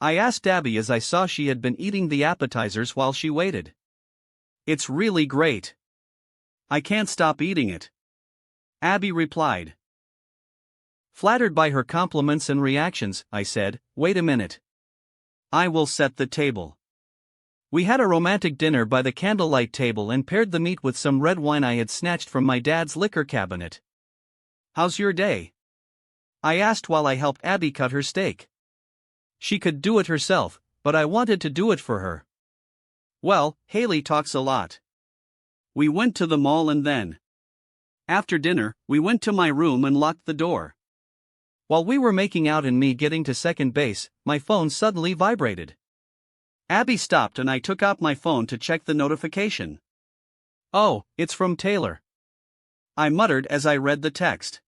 I asked Abby as I saw she had been eating the appetizers while she waited. It's really great. I can't stop eating it. Abby replied. Flattered by her compliments and reactions, I said, wait a minute. I will set the table. We had a romantic dinner by the candlelight table and paired the meat with some red wine I had snatched from my dad's liquor cabinet. How's your day? I asked while I helped Abby cut her steak. She could do it herself, but I wanted to do it for her. Well, Haley talks a lot. We went to the mall and then, after dinner, we went to my room and locked the door. While we were making out and me getting to second base, my phone suddenly vibrated. Abby stopped and I took out my phone to check the notification. Oh, it's from Taylor. I muttered as I read the text.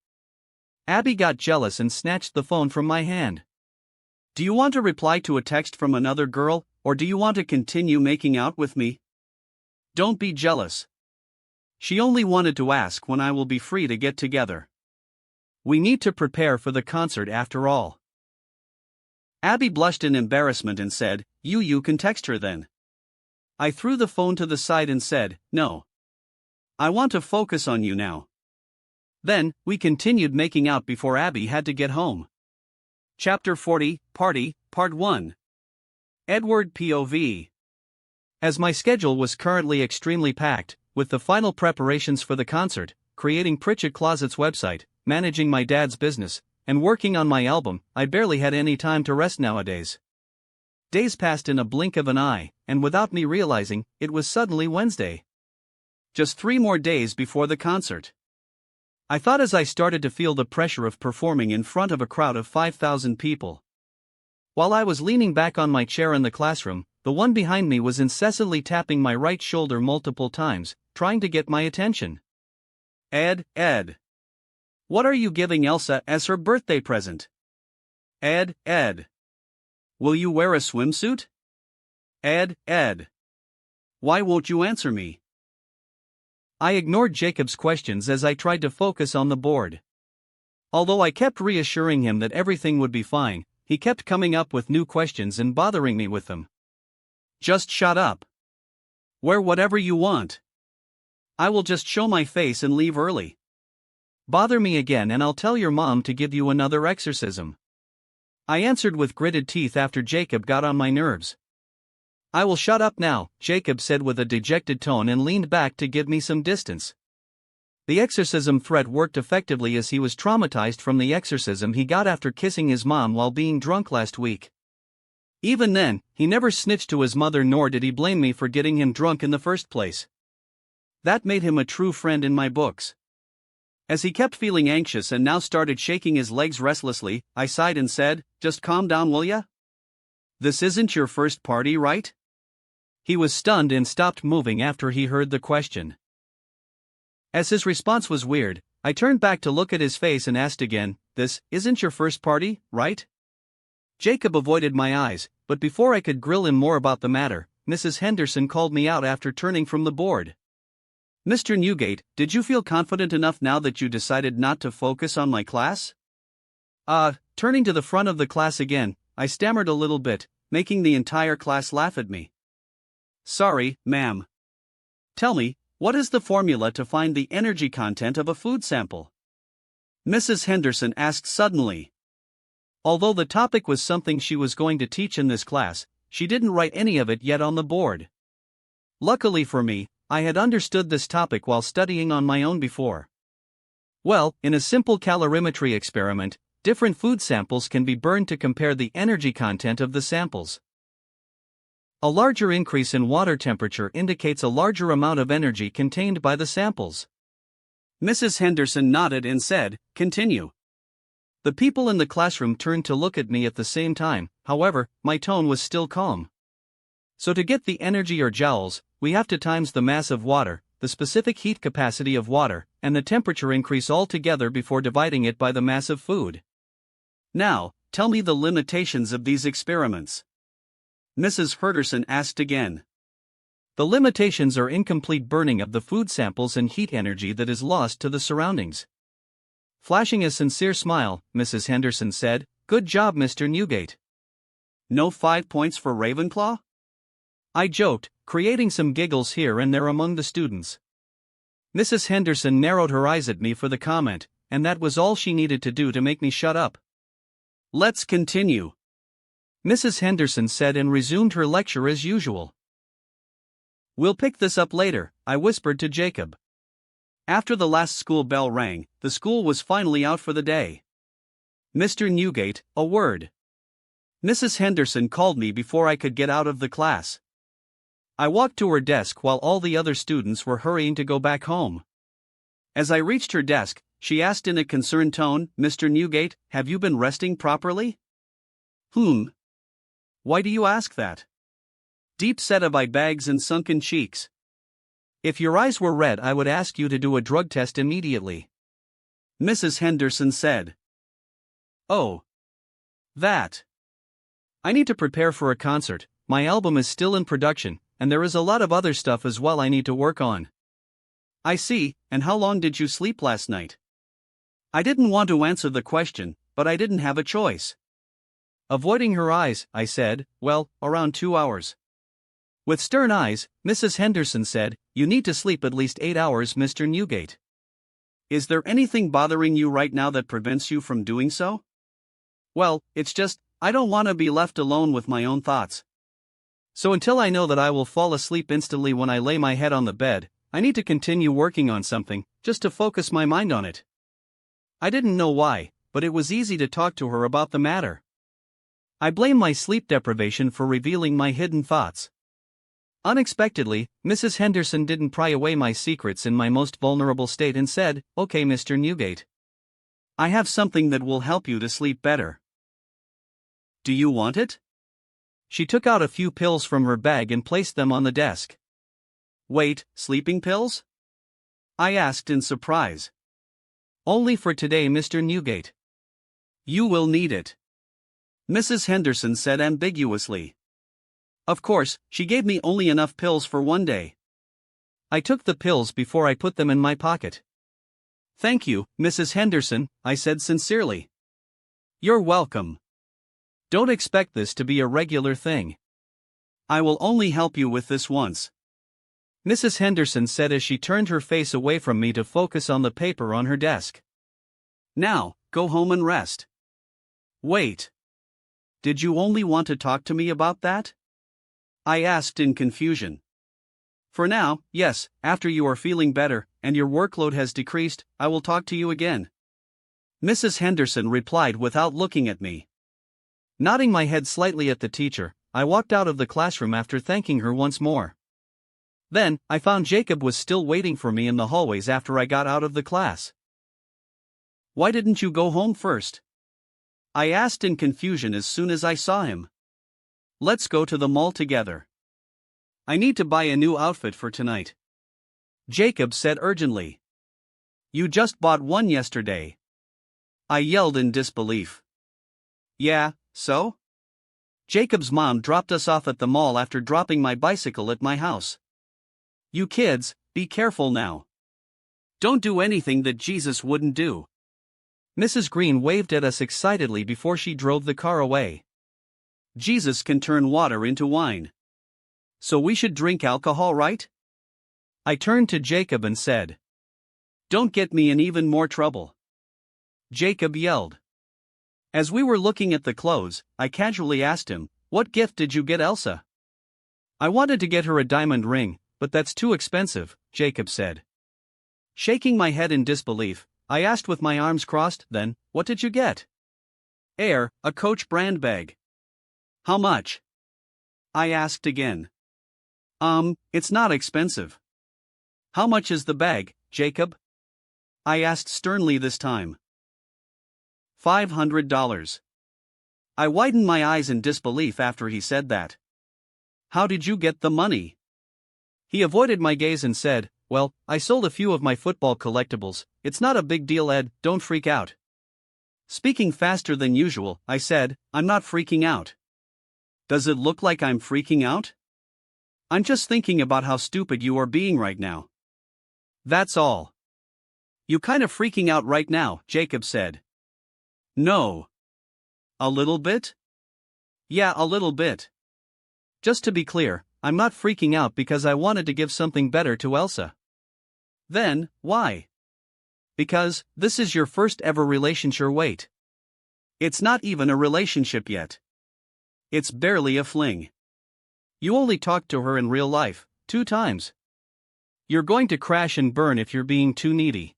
Abby got jealous and snatched the phone from my hand. Do you want to reply to a text from another girl, or do you want to continue making out with me? Don't be jealous. She only wanted to ask when I will be free to get together. We need to prepare for the concert after all. Abby blushed in embarrassment and said, You can text her then. I threw the phone to the side and said, No. I want to focus on you now. Then, we continued making out before Abby had to get home. Chapter 40, Party, Part 1. Edward POV. As my schedule was currently extremely packed, with the final preparations for the concert, creating Pritchett Closet's website, managing my dad's business, and working on my album, I barely had any time to rest nowadays. Days passed in a blink of an eye, and without me realizing, it was suddenly Wednesday. Just 3 more days before the concert. I thought as I started to feel the pressure of performing in front of a crowd of 5,000 people. While I was leaning back on my chair in the classroom, the one behind me was incessantly tapping my right shoulder multiple times, trying to get my attention. Ed. What are you giving Elsa as her birthday present? Ed. Will you wear a swimsuit? Ed. Why won't you answer me? I ignored Jacob's questions as I tried to focus on the board. Although I kept reassuring him that everything would be fine, he kept coming up with new questions and bothering me with them. Just shut up. Wear whatever you want. I will just show my face and leave early. Bother me again and I'll tell your mom to give you another exorcism. I answered with gritted teeth after Jacob got on my nerves. I will shut up now, Jacob said with a dejected tone and leaned back to give me some distance. The exorcism threat worked effectively as he was traumatized from the exorcism he got after kissing his mom while being drunk last week. Even then, he never snitched to his mother nor did he blame me for getting him drunk in the first place. That made him a true friend in my books. As he kept feeling anxious and now started shaking his legs restlessly, I sighed and said, Just calm down, will ya? This isn't your first party, right? He was stunned and stopped moving after he heard the question. As his response was weird, I turned back to look at his face and asked again, This isn't your first party, right? Jacob avoided my eyes, but before I could grill him more about the matter, Mrs. Henderson called me out after turning from the board. Mr. Newgate, did you feel confident enough now that you decided not to focus on my class? Turning to the front of the class again, I stammered a little bit, making the entire class laugh at me. Sorry, ma'am. Tell me, what is the formula to find the energy content of a food sample? Mrs. Henderson asked suddenly. Although the topic was something she was going to teach in this class, she didn't write any of it yet on the board. Luckily for me, I had understood this topic while studying on my own before. Well, in a simple calorimetry experiment, different food samples can be burned to compare the energy content of the samples. A larger increase in water temperature indicates a larger amount of energy contained by the samples. Mrs. Henderson nodded and said, "Continue." The people in the classroom turned to look at me at the same time, however, my tone was still calm. So to get the energy or joules, we have to times the mass of water, the specific heat capacity of water, and the temperature increase all together before dividing it by the mass of food. Now, tell me the limitations of these experiments. Mrs. Henderson asked again. The limitations are incomplete burning of the food samples and heat energy that is lost to the surroundings. Flashing a sincere smile, Mrs. Henderson said, "Good job, Mr. Newgate." No 5 points for Ravenclaw? I joked, creating some giggles here and there among the students. Mrs. Henderson narrowed her eyes at me for the comment, and that was all she needed to do to make me shut up. Let's continue, Mrs. Henderson said and resumed her lecture as usual. We'll pick this up later, I whispered to Jacob. After the last school bell rang, the school was finally out for the day. Mr. Newgate, a word. Mrs. Henderson called me before I could get out of the class. I walked to her desk while all the other students were hurrying to go back home. As I reached her desk, she asked in a concerned tone, "Mr. Newgate, have you been resting properly?" Why do you ask that? Deep set of eye bags and sunken cheeks. If your eyes were red, I would ask you to do a drug test immediately, Mrs. Henderson said. Oh. That. I need to prepare for a concert, my album is still in production, and there is a lot of other stuff as well I need to work on. I see, and how long did you sleep last night? I didn't want to answer the question, but I didn't have a choice. Avoiding her eyes, I said, well, around 2 hours. With stern eyes, Mrs. Henderson said, "You need to sleep at least 8 hours, Mr. Newgate. Is there anything bothering you right now that prevents you from doing so?" Well, it's just, I don't want to be left alone with my own thoughts. So until I know that I will fall asleep instantly when I lay my head on the bed, I need to continue working on something, just to focus my mind on it. I didn't know why, but it was easy to talk to her about the matter. I blame my sleep deprivation for revealing my hidden thoughts. Unexpectedly, Mrs. Henderson didn't pry away my secrets in my most vulnerable state and said, "Okay, Mr. Newgate. I have something that will help you to sleep better. Do you want it?" She took out a few pills from her bag and placed them on the desk. Wait, sleeping pills? I asked in surprise. Only for today, Mr. Newgate. You will need it, Mrs. Henderson said ambiguously. Of course, she gave me only enough pills for one day. I took the pills before I put them in my pocket. Thank you, Mrs. Henderson, I said sincerely. You're welcome. Don't expect this to be a regular thing. I will only help you with this once, Mrs. Henderson said as she turned her face away from me to focus on the paper on her desk. Now, go home and rest. Wait. Did you only want to talk to me about that? I asked in confusion. For now, yes, after you are feeling better, and your workload has decreased, I will talk to you again, Mrs. Henderson replied without looking at me. Nodding my head slightly at the teacher, I walked out of the classroom after thanking her once more. Then, I found Jacob was still waiting for me in the hallways after I got out of the class. Why didn't you go home first? I asked in confusion as soon as I saw him. Let's go to the mall together. I need to buy a new outfit for tonight, Jacob said urgently. You just bought one yesterday, I yelled in disbelief. Yeah, so? Jacob's mom dropped us off at the mall after dropping my bicycle at my house. You kids, be careful now. Don't do anything that Jesus wouldn't do. Mrs. Green waved at us excitedly before she drove the car away. Jesus can turn water into wine. So we should drink alcohol, right? I turned to Jacob and said. Don't get me in even more trouble, Jacob yelled. As we were looking at the clothes, I casually asked him, What gift did you get Elsa? I wanted to get her a diamond ring, but that's too expensive, Jacob said. Shaking my head in disbelief, I asked with my arms crossed, then, what did you get? A Coach brand bag. How much? I asked again. It's not expensive. How much is the bag, Jacob? I asked sternly this time. $500. I widened my eyes in disbelief after he said that. How did you get the money? He avoided my gaze and said, well, I sold a few of my football collectibles. It's not a big deal, Ed, don't freak out. Speaking faster than usual, I said, I'm not freaking out. Does it look like I'm freaking out? I'm just thinking about how stupid you are being right now. That's all. You kind of freaking out right now, Jacob said. No. A little bit? Yeah, a little bit. Just to be clear, I'm not freaking out because I wanted to give something better to Elsa. Then, why? Because, this is your first ever relationship. Wait. It's not even a relationship yet. It's barely a fling. You only talked to her in real life, 2 times. You're going to crash and burn if you're being too needy.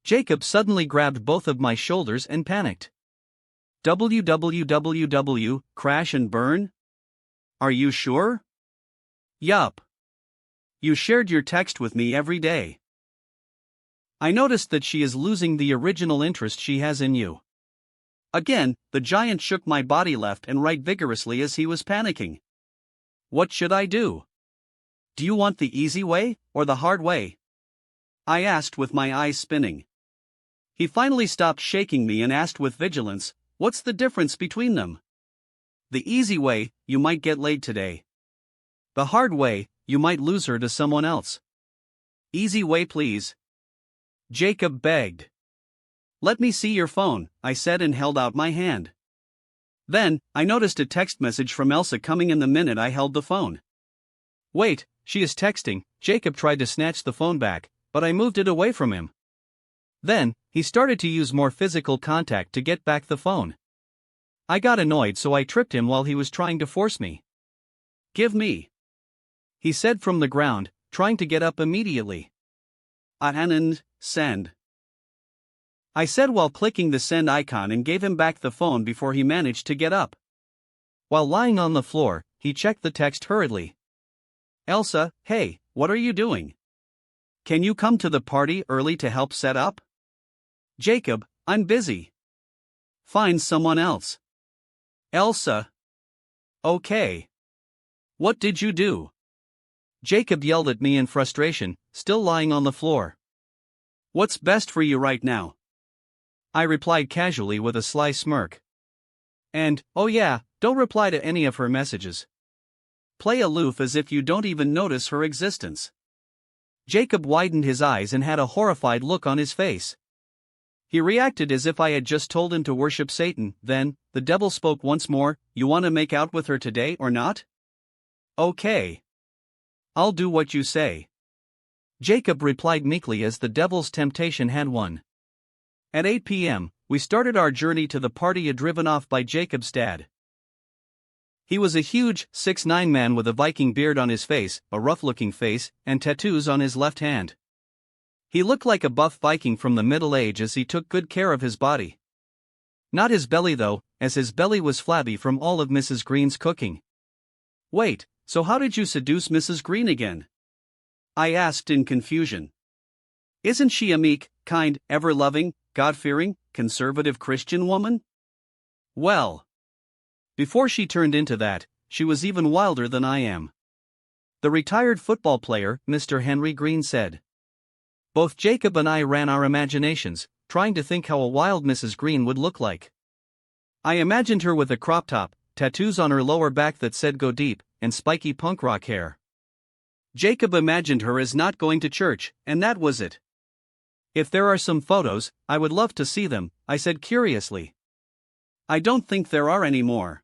Jacob suddenly grabbed both of my shoulders and panicked. WWWW, crash and burn? Are you sure? Yup. You shared your text with me every day. I noticed that she is losing the original interest she has in you. Again, the giant shook my body left and right vigorously as he was panicking. What should I do? Do you want the easy way, or the hard way? I asked with my eyes spinning. He finally stopped shaking me and asked with vigilance, what's the difference between them? The easy way, you might get laid today. The hard way, you might lose her to someone else. Easy way, please. Jacob begged. Let me see your phone, I said and held out my hand. Then, I noticed a text message from Elsa coming in the minute I held the phone. Wait, she is texting. Jacob tried to snatch the phone back, but I moved it away from him. Then, he started to use more physical contact to get back the phone. I got annoyed, so I tripped him while he was trying to force me. Give me. He said from the ground, trying to get up immediately. And send. I said while clicking the send icon and gave him back the phone before he managed to get up. While lying on the floor, he checked the text hurriedly. Elsa, hey, what are you doing? Can you come to the party early to help set up? Jacob, I'm busy. Find someone else. Elsa. Okay. What did you do? Jacob yelled at me in frustration, still lying on the floor. What's best for you right now? I replied casually with a sly smirk. And, oh yeah, don't reply to any of her messages. Play aloof as if you don't even notice her existence. Jacob widened his eyes and had a horrified look on his face. He reacted as if I had just told him to worship Satan. Then, the devil spoke once more, you want to make out with her today or not? Okay. I'll do what you say. Jacob replied meekly as the devil's temptation had won. At 8 p.m., we started our journey to the party driven off by Jacob's dad. He was a huge, 6'9" man with a Viking beard on his face, a rough-looking face, and tattoos on his left hand. He looked like a buff Viking from the Middle Age as he took good care of his body. Not his belly though, as his belly was flabby from all of Mrs. Green's cooking. Wait, so how did you seduce Mrs. Green again? I asked in confusion. Isn't she a meek, kind, ever-loving, God-fearing, conservative Christian woman? Well, before she turned into that, she was even wilder than I am. The retired football player, Mr. Henry Green said. Both Jacob and I ran our imaginations, trying to think how a wild Mrs. Green would look like. I imagined her with a crop top, tattoos on her lower back that said "Go Deep," and spiky punk rock hair. Jacob imagined her as not going to church, and that was it. If there are some photos, I would love to see them, I said curiously. I don't think there are any more.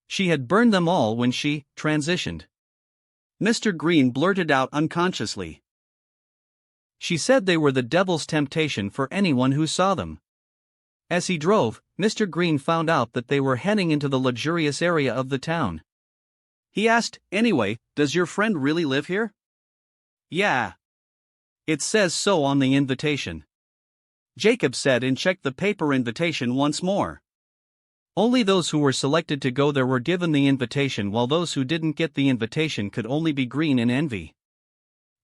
She had burned them all when she transitioned. Mr. Green blurted out unconsciously. She said they were the devil's temptation for anyone who saw them. As he drove, Mr. Green found out that they were heading into the luxurious area of the town. He asked, "Anyway, does your friend really live here?" "Yeah. It says so on the invitation," Jacob said and checked the paper invitation once more. Only those who were selected to go there were given the invitation, while those who didn't get the invitation could only be green in envy.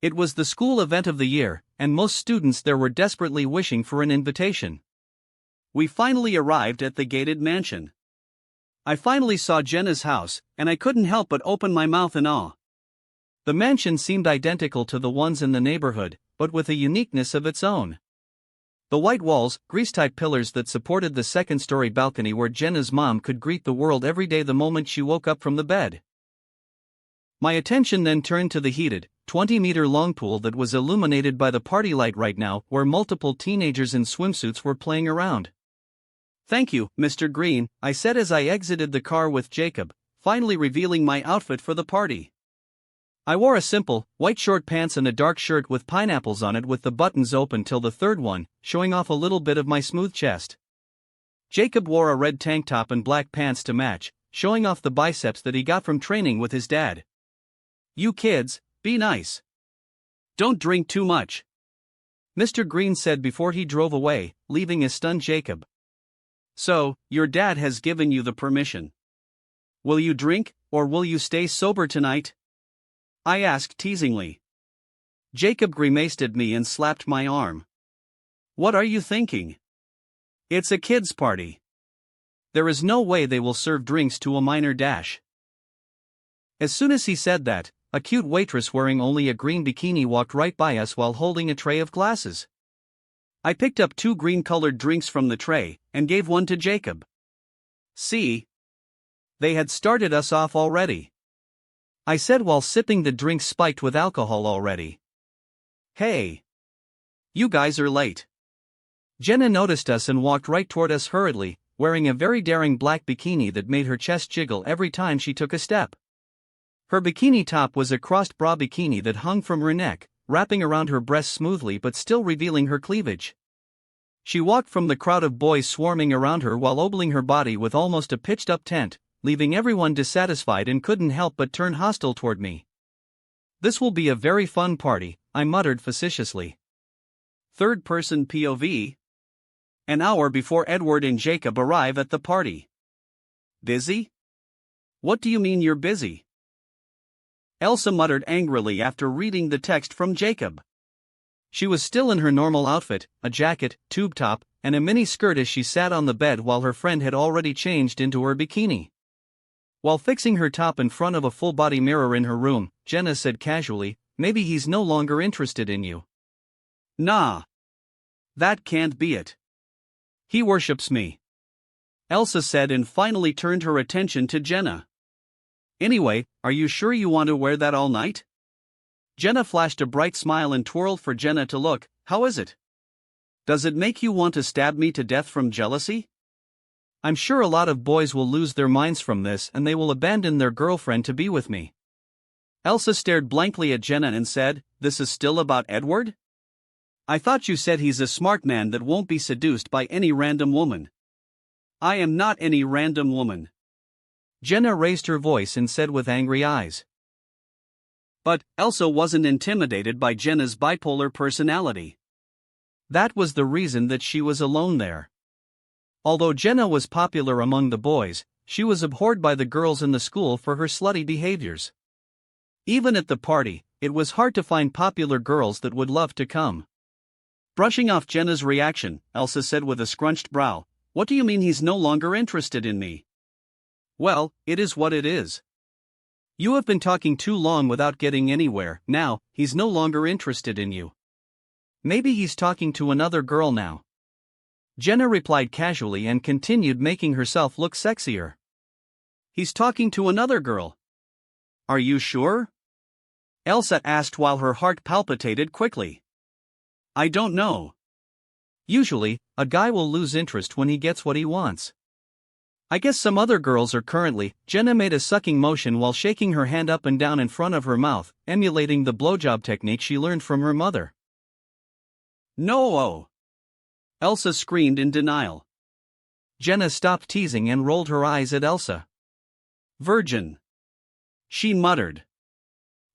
It was the school event of the year, and most students there were desperately wishing for an invitation. We finally arrived at the gated mansion. I finally saw Jenna's house, and I couldn't help but open my mouth in awe. The mansion seemed identical to the ones in the neighborhood, but with a uniqueness of its own. The white walls, grease-type pillars that supported the second-story balcony where Jenna's mom could greet the world every day the moment she woke up from the bed. My attention then turned to the heated, 20-meter-long pool that was illuminated by the party light right now, where multiple teenagers in swimsuits were playing around. "Thank you, Mr. Green," I said as I exited the car with Jacob, finally revealing my outfit for the party. I wore a simple, white short pants and a dark shirt with pineapples on it with the buttons open till the third one, showing off a little bit of my smooth chest. Jacob wore a red tank top and black pants to match, showing off the biceps that he got from training with his dad. "You kids, be nice. Don't drink too much," Mr. Green said before he drove away, leaving a stunned Jacob. "So, your dad has given you the permission. Will you drink, or will you stay sober tonight?" I asked teasingly. Jacob grimaced at me and slapped my arm. "What are you thinking? It's a kids' party. There is no way they will serve drinks to a minor dash." As soon as he said that, a cute waitress wearing only a green bikini walked right by us while holding a tray of glasses. I picked up 2 green-colored drinks from the tray and gave one to Jacob. "See? They had started us off already," I said while sipping the drinks spiked with alcohol already. "Hey! You guys are late." Jenna noticed us and walked right toward us hurriedly, wearing a very daring black bikini that made her chest jiggle every time she took a step. Her bikini top was a crossed bra bikini that hung from her neck, wrapping around her breasts smoothly but still revealing her cleavage. She walked from the crowd of boys swarming around her while ogling her body with almost a pitched-up tent, leaving everyone dissatisfied and couldn't help but turn hostile toward me. "This will be a very fun party," I muttered facetiously. Third-person POV. An hour before Edward and Jacob arrive at the party. "Busy? What do you mean you're busy?" Elsa muttered angrily after reading the text from Jacob. She was still in her normal outfit, a jacket, tube top, and a mini skirt as she sat on the bed while her friend had already changed into her bikini. While fixing her top in front of a full-body mirror in her room, Jenna said casually, "Maybe he's no longer interested in you." "Nah. That can't be it. He worships me," Elsa said and finally turned her attention to Jenna. "Anyway, are you sure you want to wear that all night?" Jenna flashed a bright smile and twirled for Jenna to look. "How is it? Does it make you want to stab me to death from jealousy?" "I'm sure a lot of boys will lose their minds from this and they will abandon their girlfriend to be with me." Elsa stared blankly at Jenna and said, "This is still about Edward? I thought you said he's a smart man that won't be seduced by any random woman." "I am not any random woman," Jenna raised her voice and said with angry eyes. But Elsa wasn't intimidated by Jenna's bipolar personality. That was the reason that she was alone there. Although Jenna was popular among the boys, she was abhorred by the girls in the school for her slutty behaviors. Even at the party, it was hard to find popular girls that would love to come. Brushing off Jenna's reaction, Elsa said with a scrunched brow, "What do you mean he's no longer interested in me?" "Well, it is what it is. You have been talking too long without getting anywhere. Now, he's no longer interested in you. Maybe he's talking to another girl now." Jenna replied casually and continued making herself look sexier. "He's talking to another girl. Are you sure?" Elsa asked while her heart palpitated quickly. "I don't know." Usually, a guy will lose interest when he gets what he wants. I guess some other girls are currently. Jenna made a sucking motion while shaking her hand up and down in front of her mouth, emulating the blowjob technique she learned from her mother. "No!" Elsa screamed in denial. Jenna stopped teasing and rolled her eyes at Elsa. Virgin. She muttered.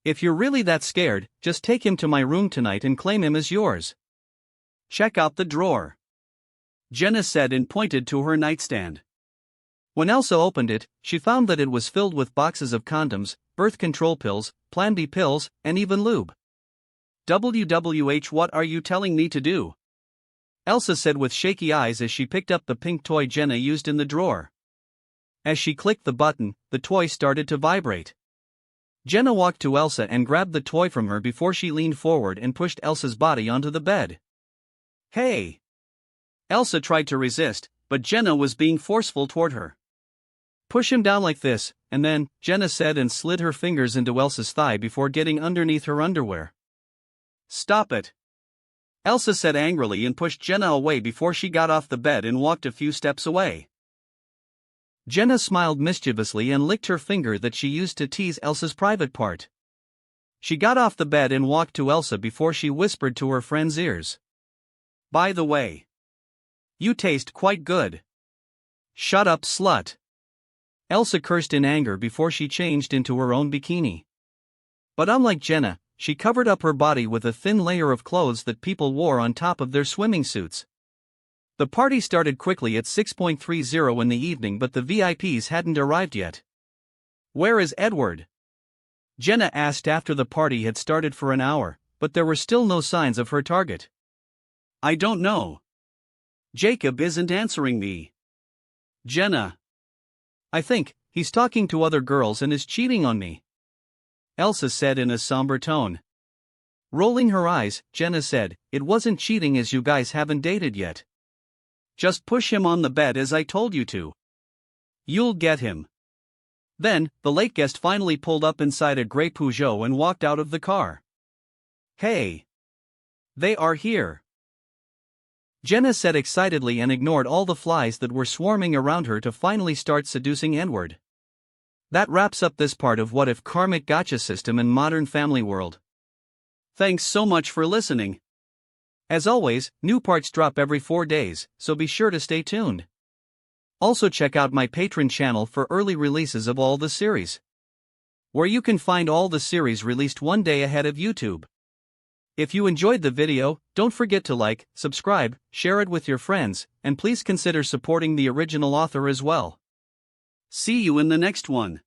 If you're really that scared, just take him to my room tonight and claim him as yours. Check out the drawer, Jenna said and pointed to her nightstand. When Elsa opened it, she found that it was filled with boxes of condoms, birth control pills, Plan B pills, and even lube. WWH, what are you telling me to do? Elsa said with shaky eyes as she picked up the pink toy Jenna used in the drawer. As she clicked the button, the toy started to vibrate. Jenna walked to Elsa and grabbed the toy from her before she leaned forward and pushed Elsa's body onto the bed. Hey! Elsa tried to resist, but Jenna was being forceful toward her. Push him down like this, and then, Jenna said and slid her fingers into Elsa's thigh before getting underneath her underwear. Stop it! Elsa said angrily and pushed Jenna away before she got off the bed and walked a few steps away. Jenna smiled mischievously and licked her finger that she used to tease Elsa's private part. She got off the bed and walked to Elsa before she whispered to her friend's ears. By the way, you taste quite good. Shut up, slut! Elsa cursed in anger before she changed into her own bikini. But unlike Jenna, she covered up her body with a thin layer of clothes that people wore on top of their swimming suits. The party started quickly at 6:30 in the evening, but the VIPs hadn't arrived yet. Where is Edward? Jenna asked after the party had started for an hour, but there were still no signs of her target. I don't know. Jacob isn't answering me. Jenna. I think he's talking to other girls and is cheating on me, Elsa said in a somber tone. Rolling her eyes, Jenna said, it wasn't cheating as you guys haven't dated yet. Just push him on the bed as I told you to. You'll get him. Then, the late guest finally pulled up inside a gray Peugeot and walked out of the car. Hey! They are here! Jenna said excitedly and ignored all the flies that were swarming around her to finally start seducing Edward. That wraps up this part of What If Karmic Gacha System in Modern Family World. Thanks so much for listening. As always, new parts drop every 4 days, so be sure to stay tuned. Also check out my Patreon channel for early releases of all the series, where you can find all the series released one day ahead of YouTube. If you enjoyed the video, don't forget to like, subscribe, share it with your friends, and please consider supporting the original author as well. See you in the next one.